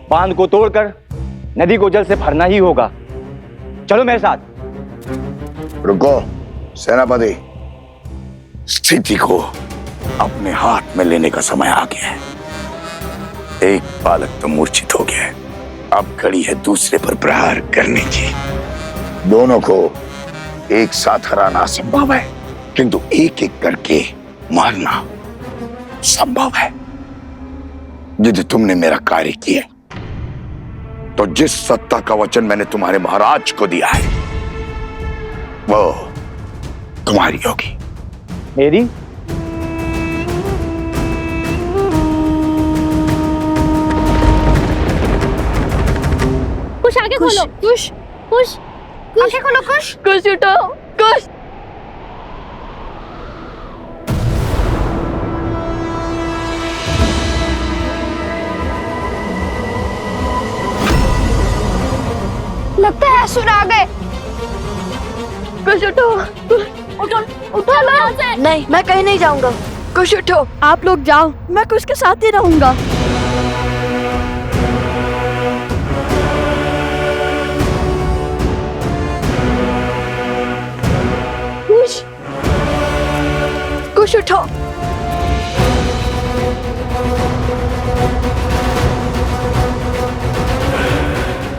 बांध को तोड़कर नदी को जल से भरना ही होगा। चलो मेरे साथ। रुको सेनापति, स्थिति को अपने हाथ में लेने का समय आ गया है। एक बालक तो मूर्छित हो गया है, अब घड़ी है दूसरे पर प्रहार करने की। दोनों को एक साथ हराना असंभव है, किंतु एक एक करके मारना संभव है। यदि तुमने मेरा कार्य किया तो जिस सत्ता का वचन मैंने तुम्हारे महाराज को दिया है वो तुम्हारी होगी। मेरी? कुछ आगे खोलो। कुछ कुछ आगे खोलो। कुछ कुछ उठो। कुछ लगता है असुर आ गए। कुछ उठो। उठो उठो लो। नहीं, मैं कहीं नहीं जाऊंगा। कुछ उठो, आप लोग जाओ, मैं कुछ के साथ ही रहूंगा। कुछ उठो।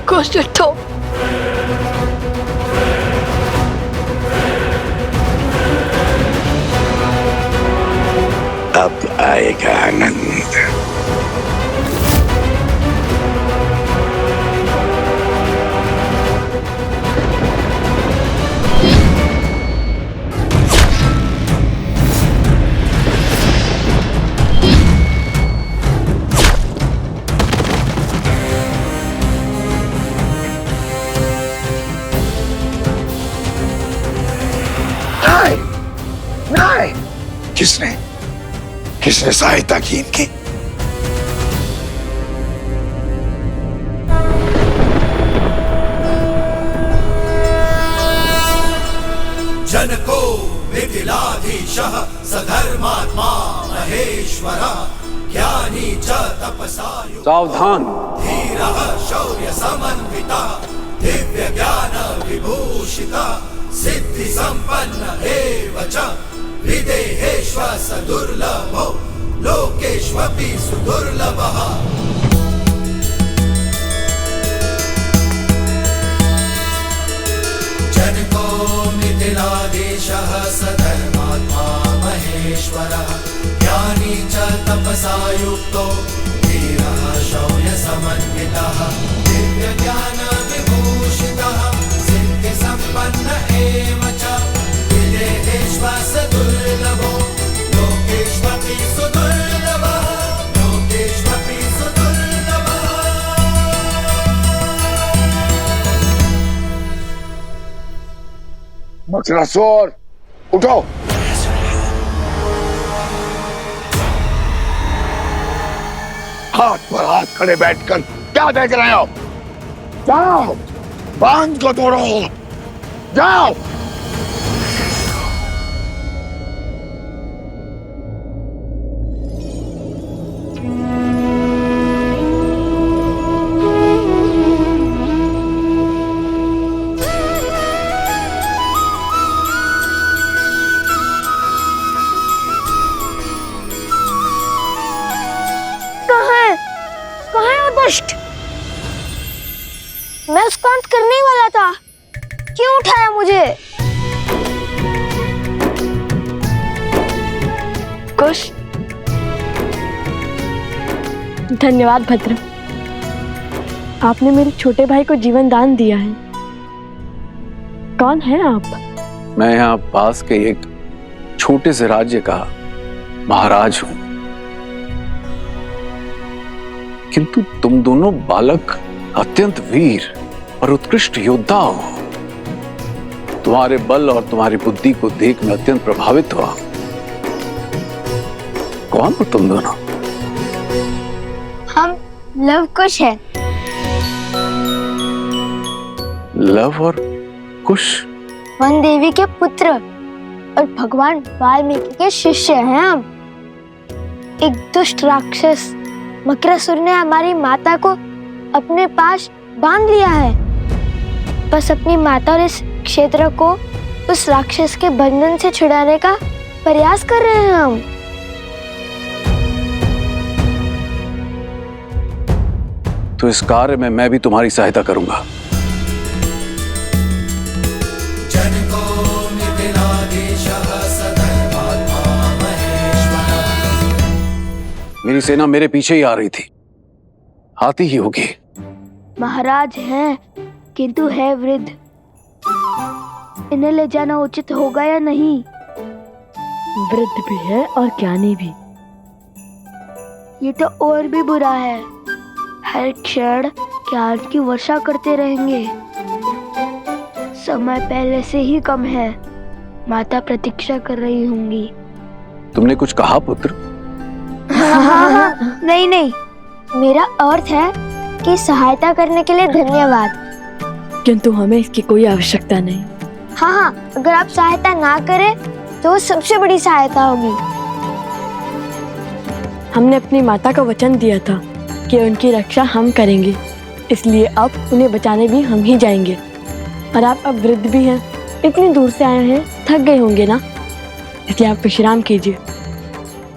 कुछ उठो। अब आएगा आनंद। नहीं, किसने सहायता की इनकी? जनको मिथिलाधीशः सधर्मात्मा महेश्वरः ज्ञानी च तपसा सावधान। धीरः शौर्य समन्वितः दिव्य ज्ञान विभूषितः सिद्धि संपन्न एव च विदेहेष्व सदुर्लभो लोकेष्वपि सुदुर्लभः। जनको मिथिलाधीशः सधर्मात्मा महेश्वरः ज्ञानी च तपसा युक्तो धीरः शौर्य समन्वितः दिव्य ज्ञान विभूषितः सिद्धि संपन्न एव च विदेहेष्व सदुर्लभो लोकेष्वपि सुदुर्लभः लोकेष्वपि सुदुर्लभः। मकरासुर उठो। हाथ पर हाथ खड़े बैठकर क्या देख रहे हो? जाओ, बांध को तोड़ो। जाओ। मैं उसको अंत करने ही वाला था, क्यों उठाया मुझे? कुश, धन्यवाद भद्र, आपने मेरे छोटे भाई को जीवन दान दिया है। कौन है आप? मैं यहाँ पास के एक छोटे से राज्य का महाराज हूं, किंतु तुम दोनों बालक अत्यंत वीर और उत्कृष्ट योद्धा हो, तुम्हारे बल और तुम्हारी बुद्धि को देख मैं अत्यंत प्रभावित हुआ। कौन हो तुम दोनों? हम लव कुश है। लव और कुश? वन देवी के पुत्र और भगवान वाल्मीकि के शिष्य हैं हम। एक दुष्ट राक्षस मकरासुर ने हमारी माता को अपने पास बांध लिया है। बस अपनी माता और इस क्षेत्र को उस राक्षस के बंधन से छुड़ाने का प्रयास कर रहे हैं हम। तो इस कार्य में मैं भी तुम्हारी सहायता करूंगा। मेरी सेना मेरे पीछे ही आ रही थी, आती ही होगी। महाराज हैं किंतु है वृद्ध, इन्हें ले जाना उचित होगा या नहीं? वृद्ध भी है और ज्ञानी भी। ये तो और भी बुरा है, हर क्षण ज्ञान की वर्षा करते रहेंगे। समय पहले से ही कम है, माता प्रतीक्षा कर रही होंगी। तुमने कुछ कहा पुत्र? हाँ, नहीं, मेरा अर्थ है कि सहायता करने के लिए धन्यवाद, किंतु हमें इसकी कोई आवश्यकता नहीं। हाँ, अगर आप सहायता ना करें तो सबसे बड़ी सहायता होगी। हमने अपनी माता को वचन दिया था कि उनकी रक्षा हम करेंगे, इसलिए अब उन्हें बचाने भी हम ही जाएंगे। और आप अब वृद्ध भी हैं, इतनी दूर से आए हैं, थक गए होंगे ना, इसलिए आप विश्राम कीजिए।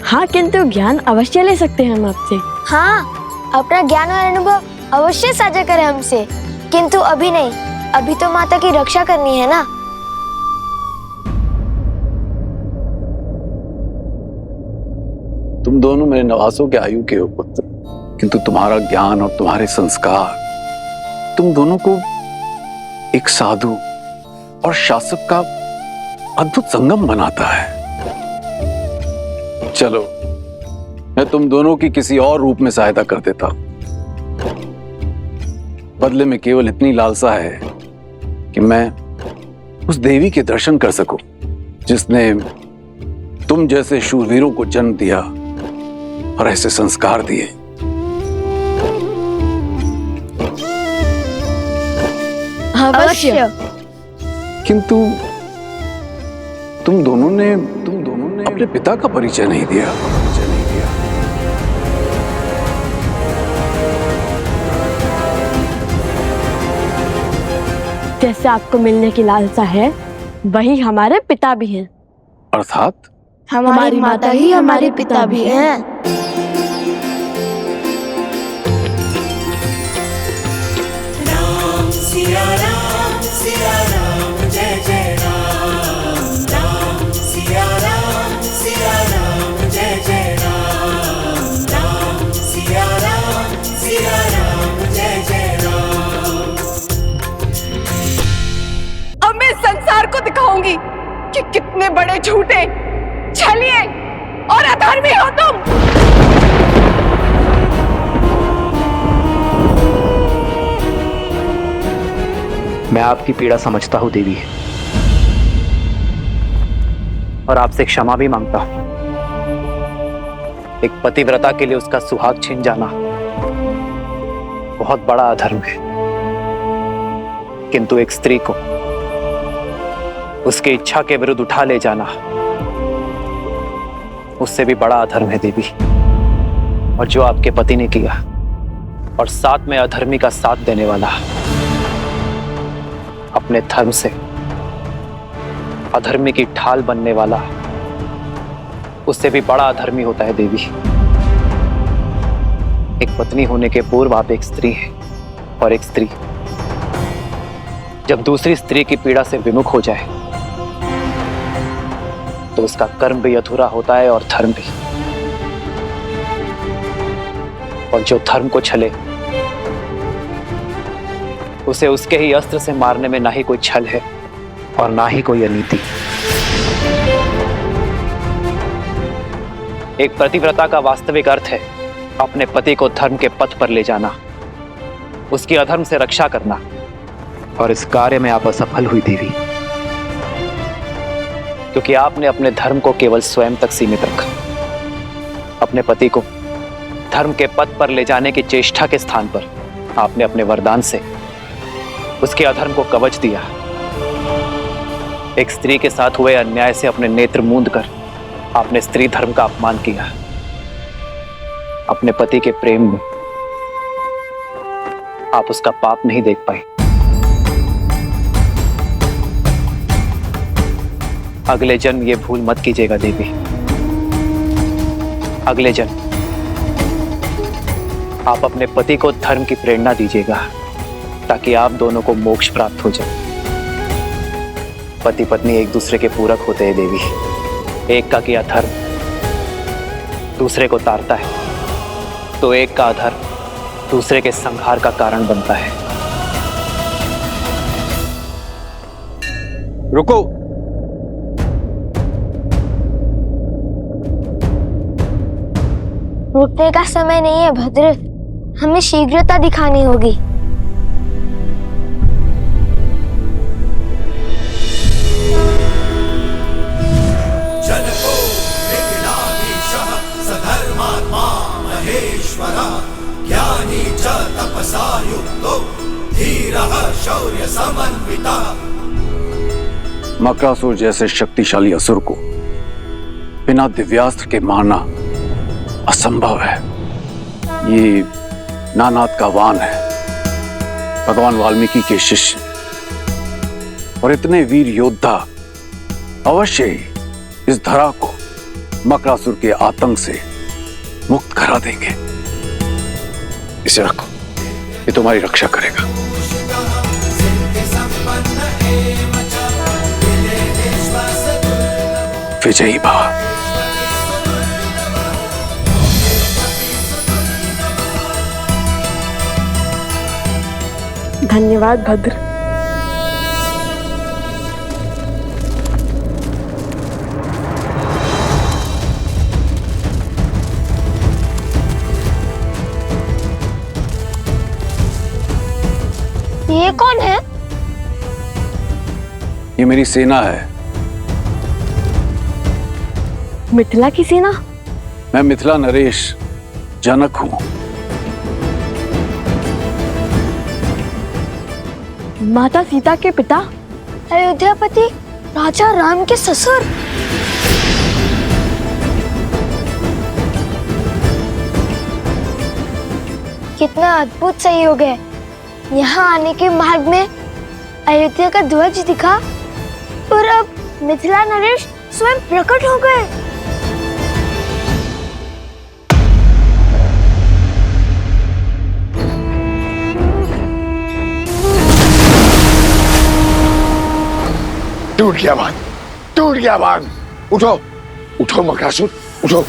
हाँ, किंतु ज्ञान अवश्य ले सकते हैं हम आपसे। हाँ, अपना ज्ञान और अनुभव अवश्य साझा करें हमसे, किंतु अभी नहीं, अभी तो माता की रक्षा करनी है ना। तुम दोनों मेरे नवासों के आयु के हो पुत्र, किंतु तुम्हारा ज्ञान और तुम्हारे संस्कार तुम दोनों को एक साधु और शासक का अद्भुत संगम बनाता है। चलो, मैं तुम दोनों की किसी और रूप में सहायता कर देता हूं। बदले में केवल इतनी लालसा है कि मैं उस देवी के दर्शन कर सकूं जिसने तुम जैसे शूरवीरों को जन्म दिया और ऐसे संस्कार दिए। अवश्य। किंतु तुम दोनों ने अपने पिता का परिचय नहीं दिया। जैसे आपको मिलने की लालसा है, वही हमारे पिता भी हैं। अर्थात हमारी माता ही हमारे पिता भी हैं। राम सिया राम जय जय राम। राम सिया राम जय जय राम। राम सिया राम जय जय राम। अब मैं संसार को दिखाऊंगी कि कितने बड़े झूठे, छलिए और अधर्मी हो तुम। मैं आपकी पीड़ा समझता हूं देवी, और आपसे क्षमा भी मांगता हूं। एक पतिव्रता के लिए उसका सुहाग छीन जाना बहुत बड़ा अधर्म है, किंतु एक स्त्री को उसकी इच्छा के विरुद्ध उठा ले जाना उससे भी बड़ा अधर्म है देवी। और जो आपके पति ने किया, और साथ में अधर्मी का साथ देने वाला, अपने धर्म से अधर्मी की ढाल बनने वाला, उससे भी बड़ा अधर्मी होता है देवी। एक पत्नी होने के पूर्व आप एक स्त्री हैं, और एक स्त्री जब दूसरी स्त्री की पीड़ा से विमुख हो जाए तो उसका कर्म भी अधूरा होता है और धर्म भी। और जो धर्म को छले उसे उसके ही अस्त्र से मारने में ना ही कोई छल है और ना ही कोई अनीति। एक पतिव्रता का वास्तविक अर्थ है अपने पति को धर्म के पथ पर ले जाना, उसकी अधर्म से रक्षा करना, और इस कार्य में आप असफल हुई देवी। क्योंकि आपने अपने धर्म को केवल स्वयं तक सीमित रखा। अपने पति को धर्म के पथ पर ले जाने की चेष्टा के स्थान पर आपने अपने वरदान से उसके अधर्म को कवच दिया। एक स्त्री के साथ हुए अन्याय से अपने नेत्र मूंद कर आपने स्त्री धर्म का अपमान किया। अपने पति के प्रेम में आप उसका पाप नहीं देख पाए। अगले जन्म ये भूल मत कीजिएगा देवी। अगले जन्म आप अपने पति को धर्म की प्रेरणा दीजिएगा ताकि आप दोनों को मोक्ष प्राप्त हो जाए। पति पत्नी एक दूसरे के पूरक होते हैं देवी। एक का किया धर्म दूसरे को तारता है, तो एक का अधर्म दूसरे के संहार का कारण बनता है। रुको। रुकने का समय नहीं है भद्र, हमें शीघ्रता दिखानी होगी। ज्ञानी च तपसा युक्तो धीरः शौर्य समन्विता। मकरासुर जैसे शक्तिशाली असुर को बिना दिव्यास्त्र के मारना असंभव है। ये नानाद का वान है, भगवान वाल्मीकि के शिष्य, और इतने वीर योद्धा अवश्य ही इस धरा को मकरासुर के आतंक से मुक्त करा देंगे। इसे रखो, ये तुम्हारी रक्षा करेगा। विजयी भव। धन्यवाद भद्र। ये कौन है? ये मेरी सेना है। मिथिला की सेना? मैं मिथिला नरेश जनक हूं। माता सीता के पिता? अयोध्यापति राजा राम के ससुर। कितना अद्भुत संयोग है। यहाँ आने के मार्ग में अयोध्या का ध्वज दिखा और अब मिथिला नरेश स्वयं प्रकट हो गए। टूट गया बांध, टूट गया बांध। उठो उठो मकरासुर, उठो।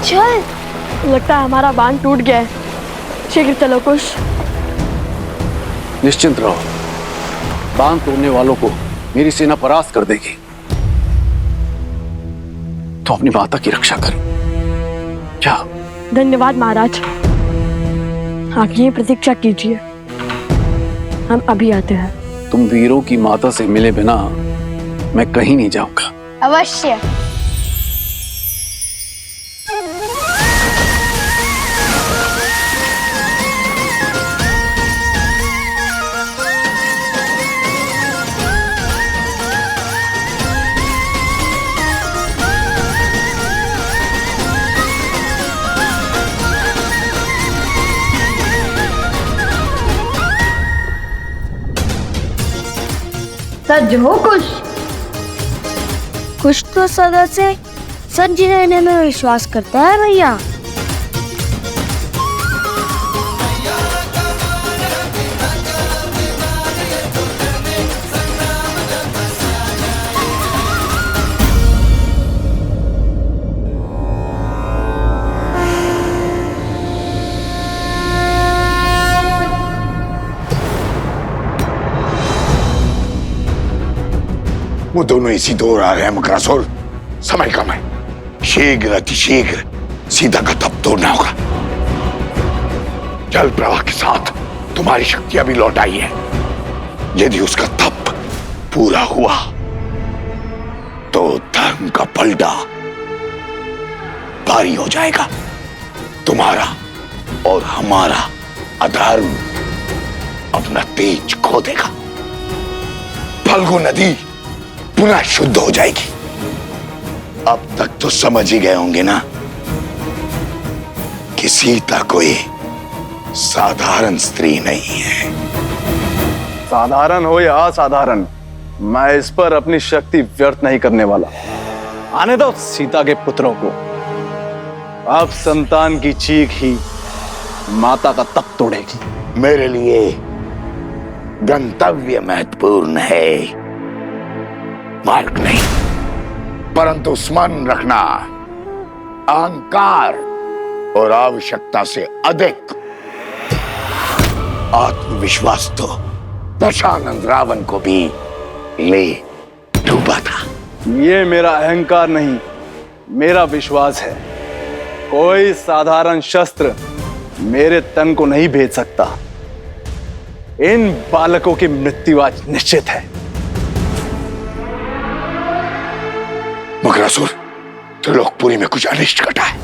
चल। लगता है हमारा बांध टूट गया है। शीघ्र चलो कुश। निश्चिंत रहो, बांध तोड़ने वालों को मेरी सेना परास्त कर देगी। तो अपनी माता की रक्षा कर। क्या? धन्यवाद महाराज। आगे प्रतीक्षा कीजिए, हम अभी आते हैं। तुम वीरों की माता से मिले बिना मैं कहीं नहीं जाऊंगा। अवश्य। सज हो कुश। कुछ तो सदा से सज रहने में विश्वास करता है भैया। वो दोनों इसी दौर आ रहे हैं मकरासुर। समय कम है। शीघ्र अतिशीघ्र सीता का तप तोड़ना होगा। जल प्रवाह के साथ तुम्हारी शक्तियां भी लौट आई है। यदि उसका तप पूरा हुआ तो धर्म का पलटा भारी हो जाएगा। तुम्हारा और हमारा अधर्म अपना तेज खो देगा। फल्गु नदी पुनः शुद्ध हो जाएगी। अब तक तो समझ ही गए होंगे ना कि सीता कोई साधारण स्त्री नहीं है। साधारण हो या असाधारण, मैं इस पर अपनी शक्ति व्यर्थ नहीं करने वाला। आने दो सीता के पुत्रों को। अब संतान की चीख ही माता का तप तोड़ेगी। मेरे लिए गंतव्य महत्वपूर्ण है, मार्ग नहीं। परंतु स्मरण रखना, अहंकार और आवश्यकता से अधिक आत्मविश्वास तो दशानंद रावण को भी ले डूबा था। ये मेरा अहंकार नहीं, मेरा विश्वास है। कोई साधारण शस्त्र मेरे तन को नहीं भेद सकता। इन बालकों की मृत्यु आज निश्चित है। मकरासुर, त्रिलोकपुरी में कुछ अनिष्ट घटा है।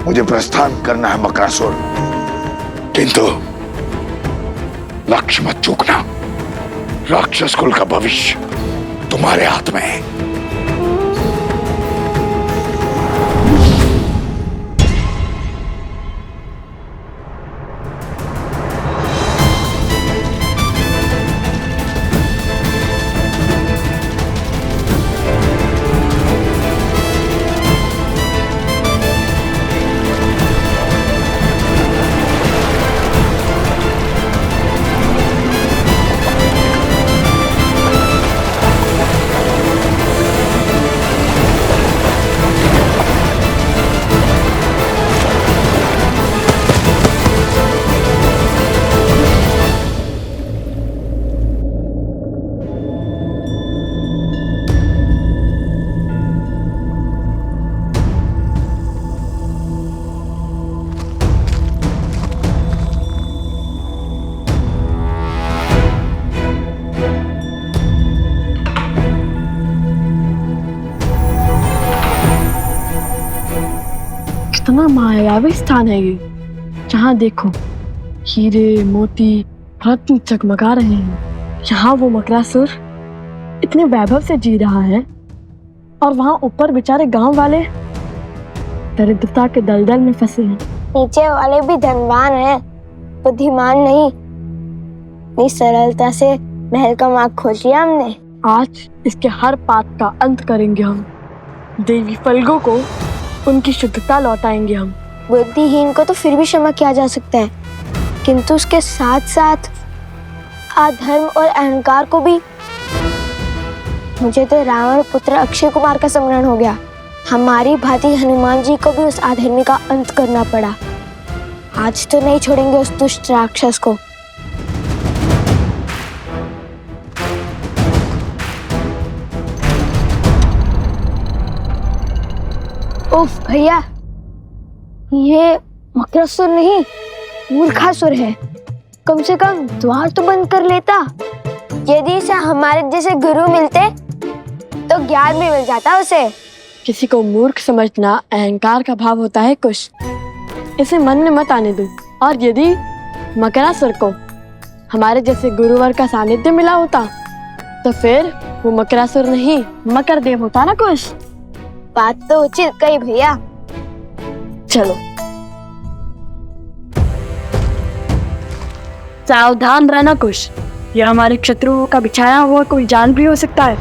मुझे प्रस्थान करना है मकरासुर, किंतु लक्ष्य मत चूकना। राक्षस कुल का भविष्य तुम्हारे हाथ में है। कितना मायावी स्थान है ये। जहाँ देखो हीरे मोती रत्न चकमगा रहे हैं। यहाँ वो मकरासुर इतने वैभव से जी रहा है और वहाँ ऊपर बेचारे गांव वाले दरिद्रता के दलदल में फंसे हैं। नीचे वाले भी धनवान हैं, बुद्धिमान नहीं। इतनी सरलता से महल का मार्ग खोज लिया हमने। आज इसके हर पाप का अंत करेंगे हम। देवी फल्गु को उनकी शुद्धता लौटाएंगे हम। बुद्धिहीन को तो फिर भी क्षमा किया जा सकता है, किंतु उसके साथ साथ अधर्म और अहंकार को भी। मुझे तो रावण पुत्र अक्षय कुमार का स्मरण हो गया। हमारी भांति हनुमान जी को भी उस अधर्मी का अंत करना पड़ा। आज तो नहीं छोड़ेंगे उस दुष्ट राक्षस को। उफ भैया, ये मकरासुर नहीं मूर्खासुर है। कम से कम द्वार तो बंद कर लेता। यदि इसे हमारे जैसे गुरु मिलते तो ज्ञान भी मिल जाता उसे। किसी को मूर्ख समझना अहंकार का भाव होता है कुश। इसे मन में मत आने दो। और यदि मकरासुर को हमारे जैसे गुरुवर का सानिध्य मिला होता तो फिर वो मकरासुर नहीं मकर देव होता ना कुश। बात तो उचित कही भैया। चलो सावधान रहना कुश। यह हमारे शत्रुओं का बिछाया हुआ कोई जाल भी हो सकता है।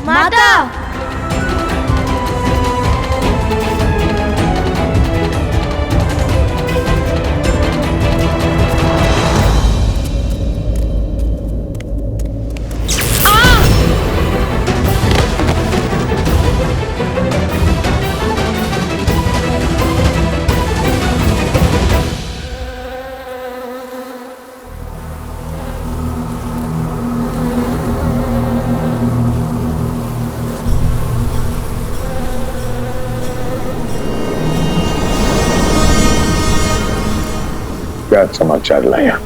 माता, क्या समाचार लाया?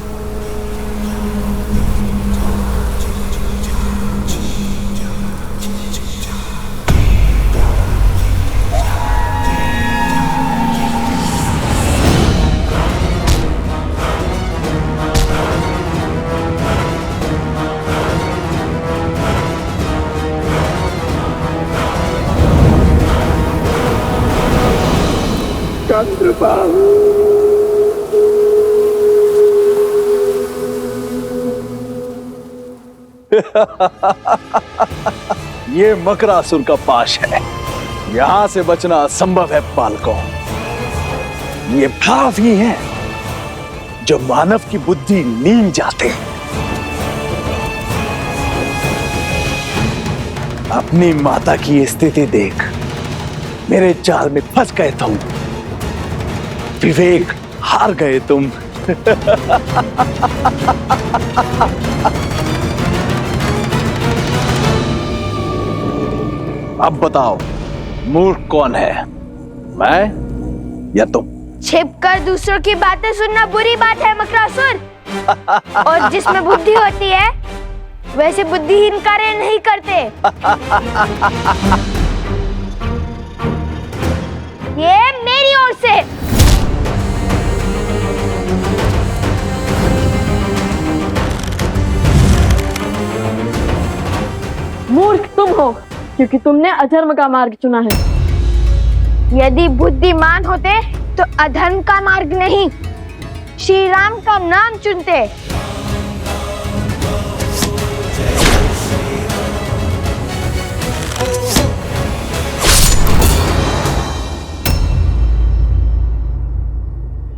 चंद्रबाहु, ये मकरासुर का पाश है। यहां से बचना असंभव है बालकों। ये भाव ही है जो मानव की बुद्धि नील जाते हैं। अपनी माता की स्थिति देख, मेरे जाल में फंस गए तुम, विवेक हार गए तुम। अब बताओ, मूर्ख कौन है, मैं या तुम? छिपकर दूसरों की बातें सुनना बुरी बात है मकरासुर। और जिसमें बुद्धि होती है वैसे बुद्धिहीन कार्य नहीं करते। ये मेरी ओर से। मूर्ख तुम हो, क्योंकि तुमने अधर्म का मार्ग चुना है। यदि बुद्धिमान होते तो अधर्म का मार्ग नहीं, श्री राम का नाम चुनते।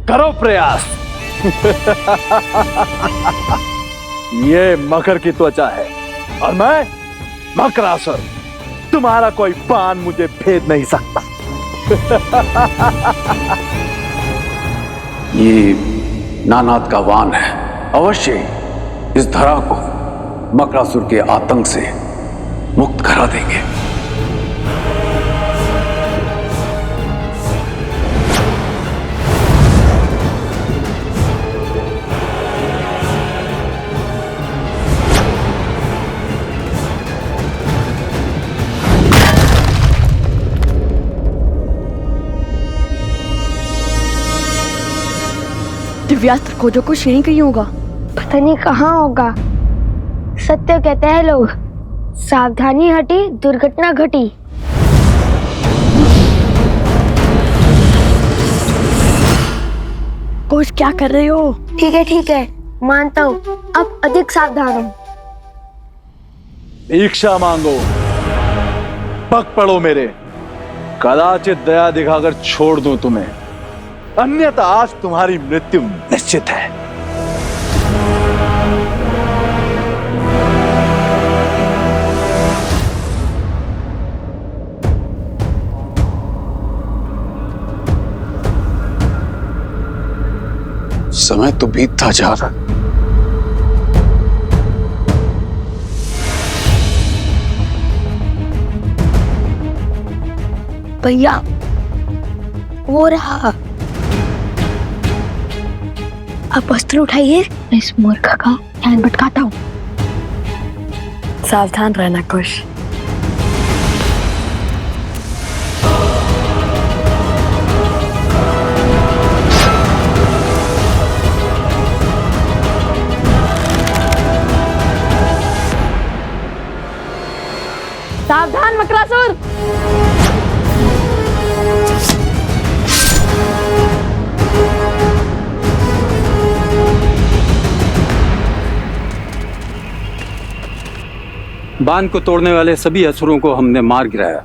करो प्रयास। ये मकर की त्वचा है और मैं मकरासुर। तुम्हारा कोई बाण मुझे भेद नहीं सकता। ये नानाद का वान है। अवश्य इस धरा को मकरासुर के आतंक से मुक्त करा देंगे। दिव्यास्त्र खोजो को श्रेणी कहीं होगा। पता नहीं कहाँ होगा। सत्य कहते हैं लोग, सावधानी हटी दुर्घटना घटी। कोश क्या कर रहे हो? ठीक है, मानता हूँ, अब अधिक सावधान हूँ। भिक्षा मांगो, पग पड़ो मेरे। कदाचित दया दिखाकर छोड़ दूं तुम्हें, अन्यथा आज तुम्हारी मृत्यु निश्चित है। समय तो बीतता जा रहा। भैया, वो रहा। अब अस्त्र उठाइए, इस मूर्ख का ध्यान भटकाता हूँ। सावधान रहना कुश। सावधान मकरासुर। बांध को तोड़ने वाले सभी असुरों को हमने मार गिराया।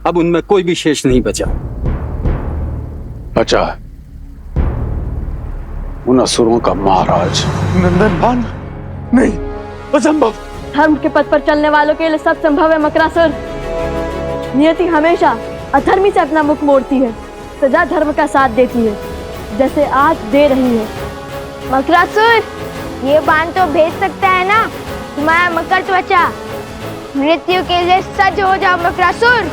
अब उनमें कोई भी शेष नहीं बचा। बचा उन असुरों का महाराज नंदनबान? नहीं, असंभव। धर्म के पथ पर चलने वालों के लिए सब संभव है मकरासुर। नियति हमेशा अधर्मी से अपना मुख मोड़ती है, सदा धर्म का साथ देती है, जैसे आज दे रही है। मकरासुर, ये बाण तो भेज सकता है ना तुम्हारा मकर त्वचा। मृत्यु के लिए सज्ज हो जाओ मकरासुर।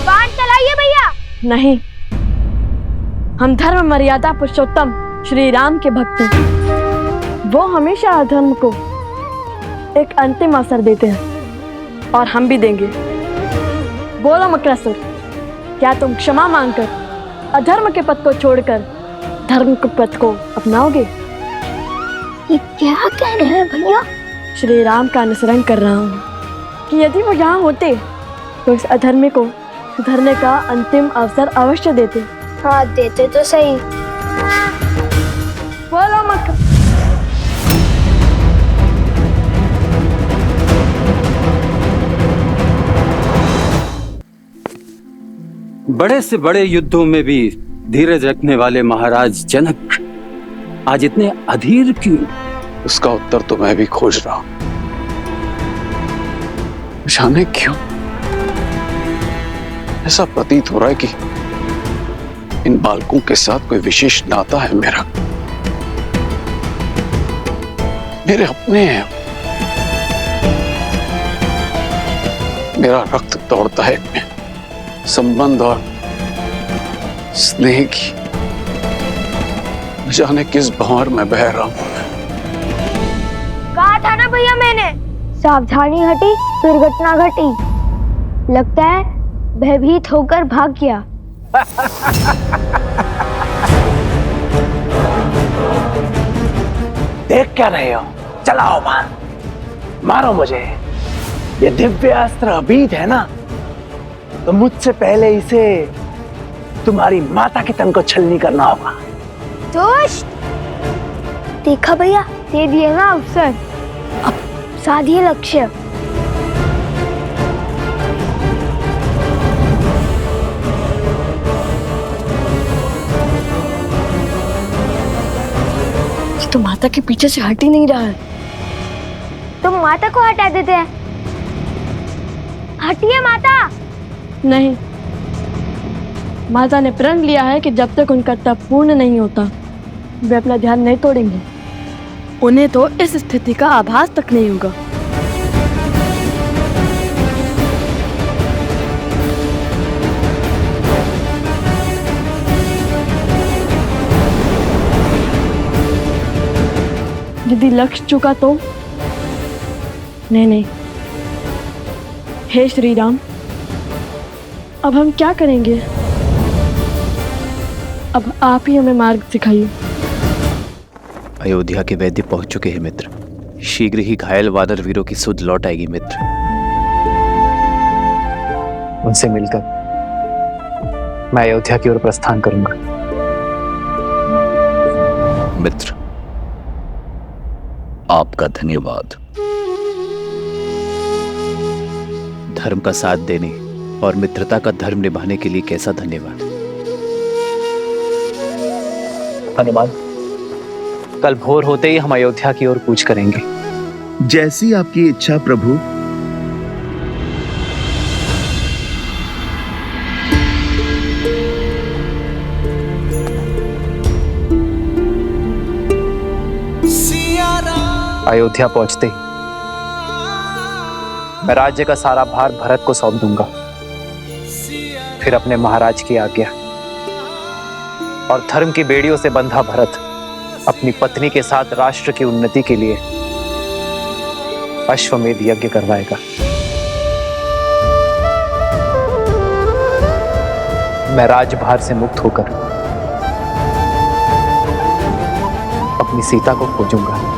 बाण चलाइए भैया। नहीं, हम धर्म मर्यादा पुरुषोत्तम श्री राम के भक्त हैं। वो हमेशा अधर्म को एक अंतिम अवसर देते हैं और हम भी देंगे। बोलो मकरासुर, क्या तुम क्षमा मांगकर अधर्म के पथ को छोड़कर धर्म के पथ को अपनाओगे? ये क्या कह रहे हैं भैया? श्री राम का अनुसरण कर रहा हूँ कि यदि वो यहाँ होते तो इस अधर्मी को सुधरने का अंतिम अवसर अवश्य देते। हाँ, देते तो सही। बोलो मक। बड़े से बड़े युद्धों में भी धीरज रखने वाले महाराज जनक आज इतने अधीर क्यों? उसका उत्तर तो मैं भी खोज रहा हूं। जाने क्यों ऐसा प्रतीत हो रहा है कि इन बालकों के साथ कोई विशेष नाता है मेरा। मेरे अपने हैं, मेरा रक्त दौड़ता है इनमें। संबंध और स्नेह की न जाने किस भंवर में बह रहा हूं। कहा था ना भैया मैंने, सावधानी हटी दुर्घटना घटी। लगता है भयभीत होकर भाग गया। देख क्या रहे हो? चलाओ बाण, मारो मुझे। ये दिव्य अस्त्र अभीत है ना, तो मुझसे पहले इसे तुम्हारी माता के तन को छलनी करना होगा। दोस्त, देखा भैया, दे दिए ना अवसर। अब साधिए लक्ष्य। तो माता के पीछे से हट ही नहीं रहा है। तुम माता को हटा देते हैं। हटिए माता। नहीं, माता ने प्रण लिया है कि जब तक उनका तप पूर्ण नहीं होता वे अपना ध्यान नहीं तोड़ेंगे। उन्हें तो इस स्थिति का आभास तक नहीं होगा। यदि लक्ष्य चुका तो? नहीं नहीं, हे श्री राम, अब हम क्या करेंगे? अब आप ही हमें मार्ग सिखाइए। अयोध्या के वैद्य पहुंच चुके हैं मित्र। शीघ्र ही घायल वानर वीरों की सुध लौट आएगी मित्र। उनसे मिलकर मैं अयोध्या की ओर प्रस्थान करूंगा। मित्र, आपका धन्यवाद। धर्म का साथ देने और मित्रता का धर्म निभाने के लिए कैसा धन्यवाद। हनुमान, कल भोर होते ही हम अयोध्या की ओर कूच करेंगे। जैसी आपकी इच्छा प्रभु। अयोध्या पहुंचते ही मैं राज्य का सारा भार भरत को सौंप दूंगा। फिर अपने महाराज की आज्ञा और धर्म की बेड़ियों से बंधा भरत अपनी पत्नी के साथ राष्ट्र की उन्नति के लिए अश्वमेध यज्ञ करवाएगा। मैं राजभार से मुक्त होकर अपनी सीता को खोजूंगा।